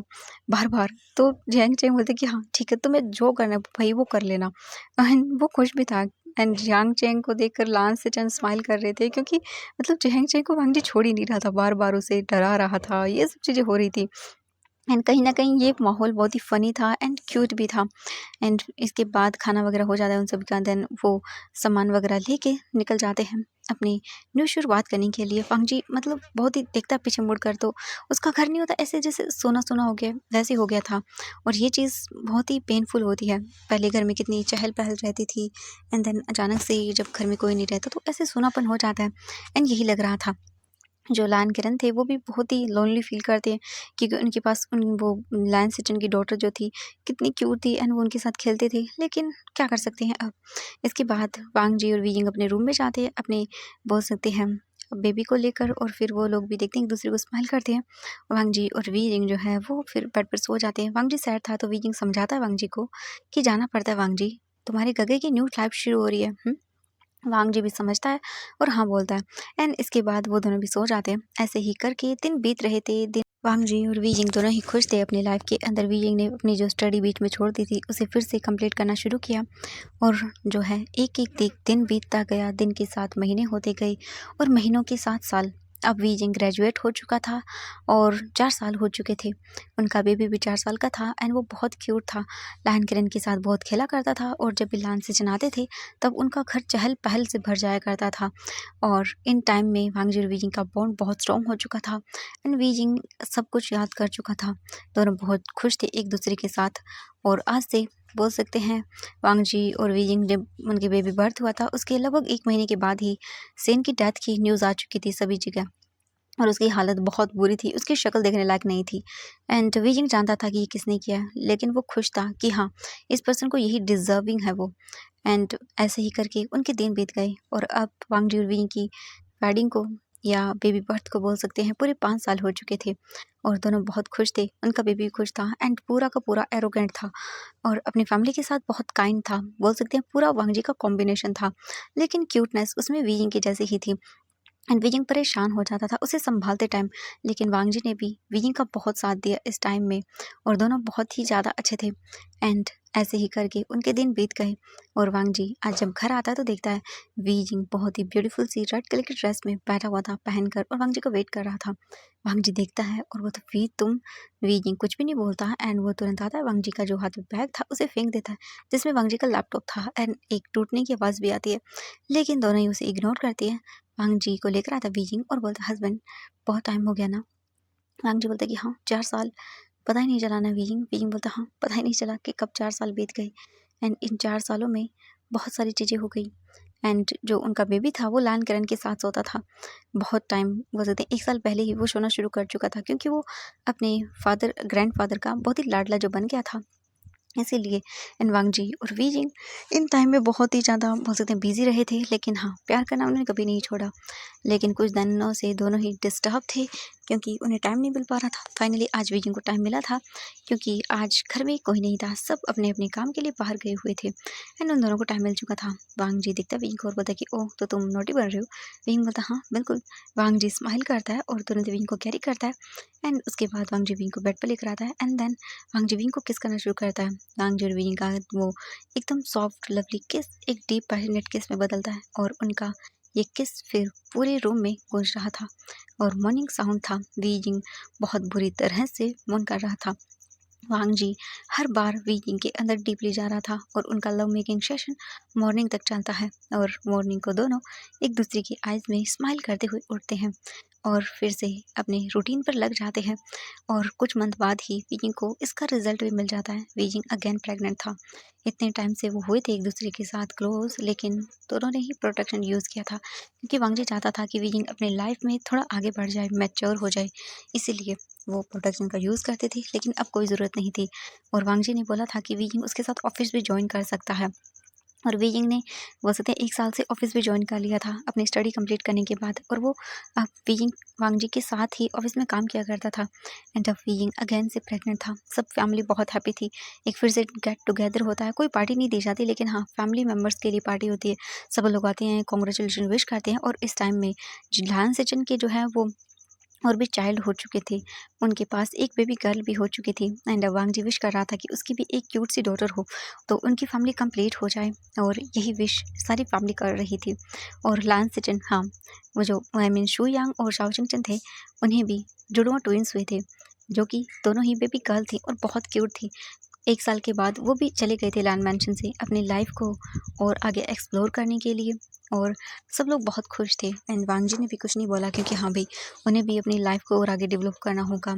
बार-बार। तो जियांग चैंग बोलते कि हाँ, ठीक है तुम्हें जो करना है भई वो कर लेना। एंड वो खुश भी था एंड जियांग चैंग को देखकर लान सेचन स्माइल कर रहे थे क्योंकि मतलब जियांग चैंग को वांग जी छोड़ ही नहीं रहा था, बार-बार उसे डरा रहा था, ये सब चीज़ें हो रही थी। एंड कहीं न कहीं ये माहौल बहुत ही फ़नी था एंड क्यूट भी था। एंड इसके बाद खाना वगैरह हो जाता है उन सभी का, देन वो सामान वगैरह लेके निकल जाते हैं अपनी न्यू शुरुआत करने के लिए। वांग जी मतलब बहुत ही देखता है पीछे मुड़कर तो उसका घर नहीं होता, ऐसे जैसे सोना-सोना हो गया वैसे हो गया था और ये चीज़ बहुत ही पेनफुल होती है। पहले घर में कितनी चहल-पहल रहती थी एंड देन अचानक से जब घर में कोई नहीं रहता तो ऐसे सोनापन हो जाता है एंड यही लग रहा था। जो लायन किरण थे वो भी बहुत ही लोनली फ़ील करते हैं क्योंकि उनके पास वो लायन सिटन की डॉटर जो थी कितनी क्यूट थी एंड वो उनके साथ खेलते थे, लेकिन क्या कर सकते हैं अब। इसके बाद वांग जी और वी यिंग अपने रूम में जाते हैं, अपने बोल सकते हैं बेबी को लेकर, और फिर वो लोग भी देखते हैं एक दूसरे को, स्माइल करते हैं। वांग जी और वी जिंग जो है वो फिर बेड पर सो जाते हैं। वांग जी सैड था तो वी जिंग समझाता है वांग जी को कि जाना पड़ता है वांग जी, तुम्हारे गगे की न्यू लाइफ शुरू हो रही है। वांग जी भी समझता है और हाँ बोलता है। एंड इसके बाद वो दोनों भी सो जाते हैं। ऐसे ही करके दिन बीत रहे थे। दिन वांग जी और वी जिंग दोनों ही खुश थे अपनी लाइफ के अंदर। वी जिंग ने अपनी जो स्टडी बीच में छोड़ दी थी उसे फिर से कंप्लीट करना शुरू किया, और जो है एक एक दिन बीतता गया, दिन के साथ महीने होते गए और महीनों के साथ साल। अब वी जिंग ग्रेजुएट हो चुका था और 4 साल हो चुके थे। उनका बेबी भी 4 साल का था एंड वो बहुत क्यूट था। लायन किरण के साथ बहुत खेला करता था, और जब भी लायन से चनाते थे तब उनका घर चहल पहल से भर जाया करता था। और इन टाइम में वांग जी और वी जिंग का बॉन्ड बहुत स्ट्रॉन्ग हो चुका था एंड वी जिंग सब कुछ याद कर चुका था। दोनों बहुत खुश थे एक दूसरे के साथ। और आज से बोल सकते हैं वांग जी और वी जिंग जब उनके बेबी बर्थ हुआ था उसके लगभग 1 महीने के बाद ही सेन की डेथ की न्यूज़ आ चुकी थी सभी जगह, और उसकी हालत बहुत बुरी थी, उसकी शक्ल देखने लायक नहीं थी। एंड वी जिंग जानता था कि ये किसने किया है, लेकिन वो खुश था कि हाँ, इस पर्सन को यही डिज़र्विंग है वो। एंड ऐसे ही करके उनके दिन बीत गए, और अब वांग जी और वी जिंग की वेडिंग को या बेबी बर्थ को बोल सकते हैं पूरे 5 साल हो चुके थे, और दोनों बहुत खुश थे। उनका बेबी भी खुश था एंड पूरा का पूरा एरोगेंट था, और अपनी फैमिली के साथ बहुत काइंड था। बोल सकते हैं पूरा वांग जी का कॉम्बिनेशन था, लेकिन क्यूटनेस उसमें वी जिंग की जैसी ही थी। एंड विजिंग परेशान हो जाता था उसे संभालते टाइम, लेकिन वांग जी ने भी विजिंग का बहुत साथ दिया इस टाइम में, और दोनों बहुत ही ज़्यादा अच्छे थे। एंड ऐसे ही करके उनके दिन बीत गए, और वांग जी आज जब घर आता है तो देखता है विजिंग बहुत ही ब्यूटीफुल सी रेड कलर की ड्रेस में बैठा हुआ था पहनकर, और वांग जी को वेट कर रहा था। वांग जी देखता है और वो तो वी तुम, विजिंग कुछ भी नहीं बोलता है एंड वो तुरंत आता है, वांग जी का जो हाथ में बैग था उसे फेंक देता है जिसमें वांग जी का लैपटॉप था, एंड एक टूटने की आवाज़ भी आती है, लेकिन दोनों ही उसे इग्नोर करती है। वांग जी को लेकर आता बीजिंग और बोलता हस्बैंड बहुत टाइम हो गया ना। वांग जी बोलता कि हाँ 4 साल, पता ही नहीं चला ना बीजिंग। बीजिंग बोलता हाँ पता ही नहीं चला कि कब 4 साल बीत गए, एंड इन 4 सालों में बहुत सारी चीज़ें हो गई। एंड जो उनका बेबी था वो लायन किरण के साथ सोता था बहुत टाइम, बोल सकते हैं 1 साल पहले ही वो सोना शुरू कर चुका था, क्योंकि वो अपने फादर ग्रैंड फादर का बहुत ही लाडला जो बन गया था, इसीलिए। एंड वांग जी और वी जिंग इन टाइम में बहुत ही ज़्यादा बोल सकते हैं बिजी रहे थे, लेकिन हाँ प्यार करना उन्होंने कभी नहीं छोड़ा। लेकिन कुछ दिनों से दोनों ही डिस्टर्ब थे, क्योंकि उन्हें टाइम नहीं मिल पा रहा था। फाइनली आज वी जिंग को टाइम मिला था, क्योंकि आज घर में कोई नहीं था, सब अपने अपने काम के लिए बाहर गए हुए थे, एंड उन दोनों को टाइम मिल चुका था। वांग जी दिखता वी जिंग को और बोलता कि ओह तो तुम नोटी बन रहे हो। वी जिंग बोलता हाँ बिल्कुल। वांग जी स्माइल करता है और तुरंत वी जिंग को कैरी करता है, एंड उसके बाद वांग जी वी जिंग को बेड पर लेकर आता है, and then Wang Ji Wei Jing को किस करना शुरू करता है। वांग जी और वी जिंग का वो एकदम सॉफ्ट लवली किस एक डीप पैशनेट किस में बदलता है, और उनका ये किस फिर पूरे रूम में गूंज रहा था, और मॉर्निंग साउंड था। वी जिंग बहुत बुरी तरह से मौन कर रहा था। वांग जी हर बार वी जिंग के अंदर डीपली जा रहा था, और उनका लव मेकिंग सेशन मॉर्निंग तक चलता है, और मॉर्निंग को दोनों एक दूसरे की आइज़ में स्माइल करते हुए उठते हैं, और फिर से अपने रूटीन पर लग जाते हैं। और कुछ मंथ बाद ही वी जिंग को इसका रिजल्ट भी मिल जाता है। वी जिंग अगेन प्रेग्नेंट था। इतने टाइम से वो हुए थे एक दूसरे के साथ क्लोज, लेकिन दोनों ने ही प्रोटेक्शन यूज़ किया था, क्योंकि वांग जी चाहता था कि वी जिंग अपनी लाइफ में थोड़ा आगे बढ़ जाए, मैच्योर हो जाए, इसीलिए वो प्रोटेक्शन का यूज़ करते थे। लेकिन अब कोई ज़रूरत नहीं थी, और वांग जी ने बोला था कि वी जिंग उसके साथ ऑफिस भी ज्वाइन कर सकता है, और वी जिंग ने बोल सकते हैं 1 साल से ऑफिस भी ज्वाइन कर लिया था अपनी स्टडी कंप्लीट करने के बाद, और वो अब वी जिंग वांग जी के साथ ही ऑफिस में काम किया करता था। एंड अब वी जिंग अगेन से प्रेग्नेंट था। सब फैमिली बहुत हैप्पी थी। एक फिर से गेट टुगेदर होता है, कोई पार्टी नहीं दी जाती, लेकिन हाँ फैमिली मेम्बर्स के लिए पार्टी होती है। सब लोग आते हैं, कॉन्ग्रेचुलेशन विश करते हैं, और इस टाइम में जिलान सचिन के जो है वो और भी चाइल्ड हो चुके थे, उनके पास एक बेबी गर्ल भी हो चुकी थी, एंड वांग जी विश कर रहा था कि उसकी भी एक क्यूट सी डॉटर हो, तो उनकी फैमिली कंप्लीट हो जाए, और यही विश सारी फैमिली कर रही थी। और लान सिचन हाँ वो जो आई मीन शू यांग और शाओ चिंगचन थे, उन्हें भी जुड़वा ट्विंस हुए थे, जो कि दोनों ही बेबी गर्ल थी और बहुत क्यूट थी। 1 साल के बाद वो भी चले गए थे लैंड मैंशन से अपनी लाइफ को और आगे एक्सप्लोर करने के लिए, और सब लोग बहुत खुश थे। एंड वांग जी ने भी कुछ नहीं बोला, क्योंकि हाँ भाई उन्हें भी अपनी लाइफ को और आगे डेवलप करना होगा,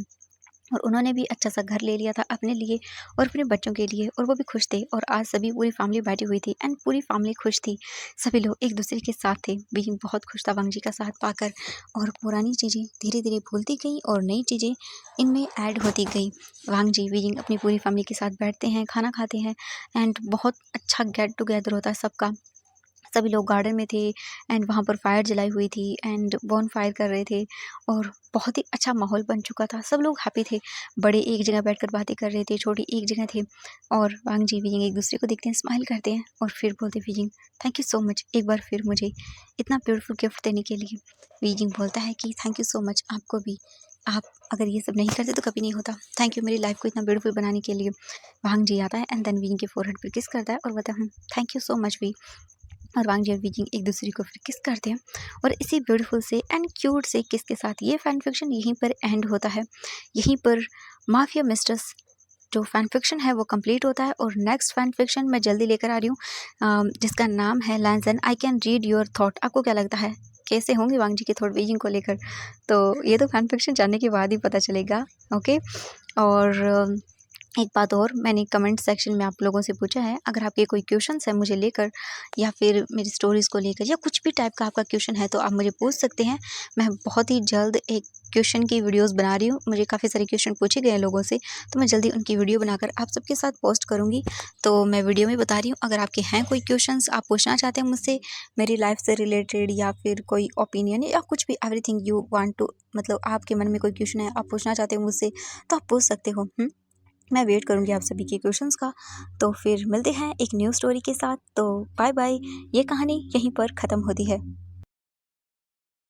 और उन्होंने भी अच्छा सा घर ले लिया था अपने लिए और अपने बच्चों के लिए, और वो भी खुश थे। और आज सभी पूरी फैमिली बैठी हुई थी, एंड पूरी फैमिली खुश थी, सभी लोग एक दूसरे के साथ थे। बीइंग बहुत खुश था वांग जी का साथ पाकर, और पुरानी चीज़ें धीरे धीरे भूलती गई और नई चीज़ें इनमें ऐड होती गई। वांग जी बीइंग अपनी पूरी फैमिली के साथ बैठते हैं, खाना खाते हैं, एंड बहुत अच्छा गेट टुगेदर होता है सबका। सभी लोग गार्डन में थे एंड वहाँ पर फायर जलाई हुई थी एंड बॉन फायर कर रहे थे और बहुत ही अच्छा माहौल बन चुका था। सब लोग हैप्पी थे, बड़े एक जगह बैठकर बातें कर रहे थे, छोटे एक जगह थे और वांग जी वीजिंग एक दूसरे को देखते हैं, स्माइल करते हैं और फिर बोलते wheezing thank you so much एक बार फिर मुझे इतना ब्यूटीफुल गिफ्ट देने के लिए। वीजिंग बोलता है कि थैंक यू सो मच आपको भी, आप अगर ये सब नहीं करते तो कभी नहीं होता। थैंक यू मेरी लाइफ को इतना ब्यूटीफुल बनाने के लिए। वांग जी आता है एंड देन वीजिंग के फोरहेड पर किस करता है और बोलता है thank you so much Wei. और वांग जी और वीजिंग एक दूसरे को फिर किस करते हैं और इसी ब्यूटीफुल से एंड क्यूट से किस के साथ ये फैन फिक्शन यहीं पर एंड होता है। यहीं पर माफिया मिस्ट्रेस जो फैन फिक्शन है वो कंप्लीट होता है और नेक्स्ट फैन फिक्शन मैं जल्दी लेकर आ रही हूँ जिसका नाम है लैंसन I can read your thought. आपको क्या लगता है कैसे होंगे वांग जी के थॉट वीजिंग को लेकर? तो ये तो फैन फिक्शन जानने के बाद ही पता चलेगा। ओके। और एक बात और, मैंने कमेंट सेक्शन में आप लोगों से पूछा है अगर आपके कोई क्वेश्चंस है मुझे लेकर या फिर मेरी स्टोरीज़ को लेकर या कुछ भी टाइप का आपका क्वेश्चन है तो आप मुझे पूछ सकते हैं। मैं बहुत ही जल्द एक क्वेश्चन की वीडियोस बना रही हूँ। मुझे काफ़ी सारे क्वेश्चन पूछे गए हैं लोगों से, तो मैं जल्दी उनकी वीडियो बनाकर आप सबके साथ पोस्ट करूँगी। तो मैं वीडियो में बता रही हूँ अगर आपके हैं कोई क्वेश्चंस आप पूछना चाहते हैं मुझसे मेरी लाइफ से रिलेटेड या फिर कोई ओपिनियन या कुछ भी एवरीथिंग यू वांट टू, मतलब आपके मन में कोई क्वेश्चन है आप पूछना चाहते हो मुझसे तो आप पूछ सकते हो। मैं वेट करूँगी आप सभी के क्वेश्चंस का। तो फिर मिलते हैं एक न्यू स्टोरी के साथ। तो बाय बाय, ये कहानी यहीं पर ख़त्म होती है।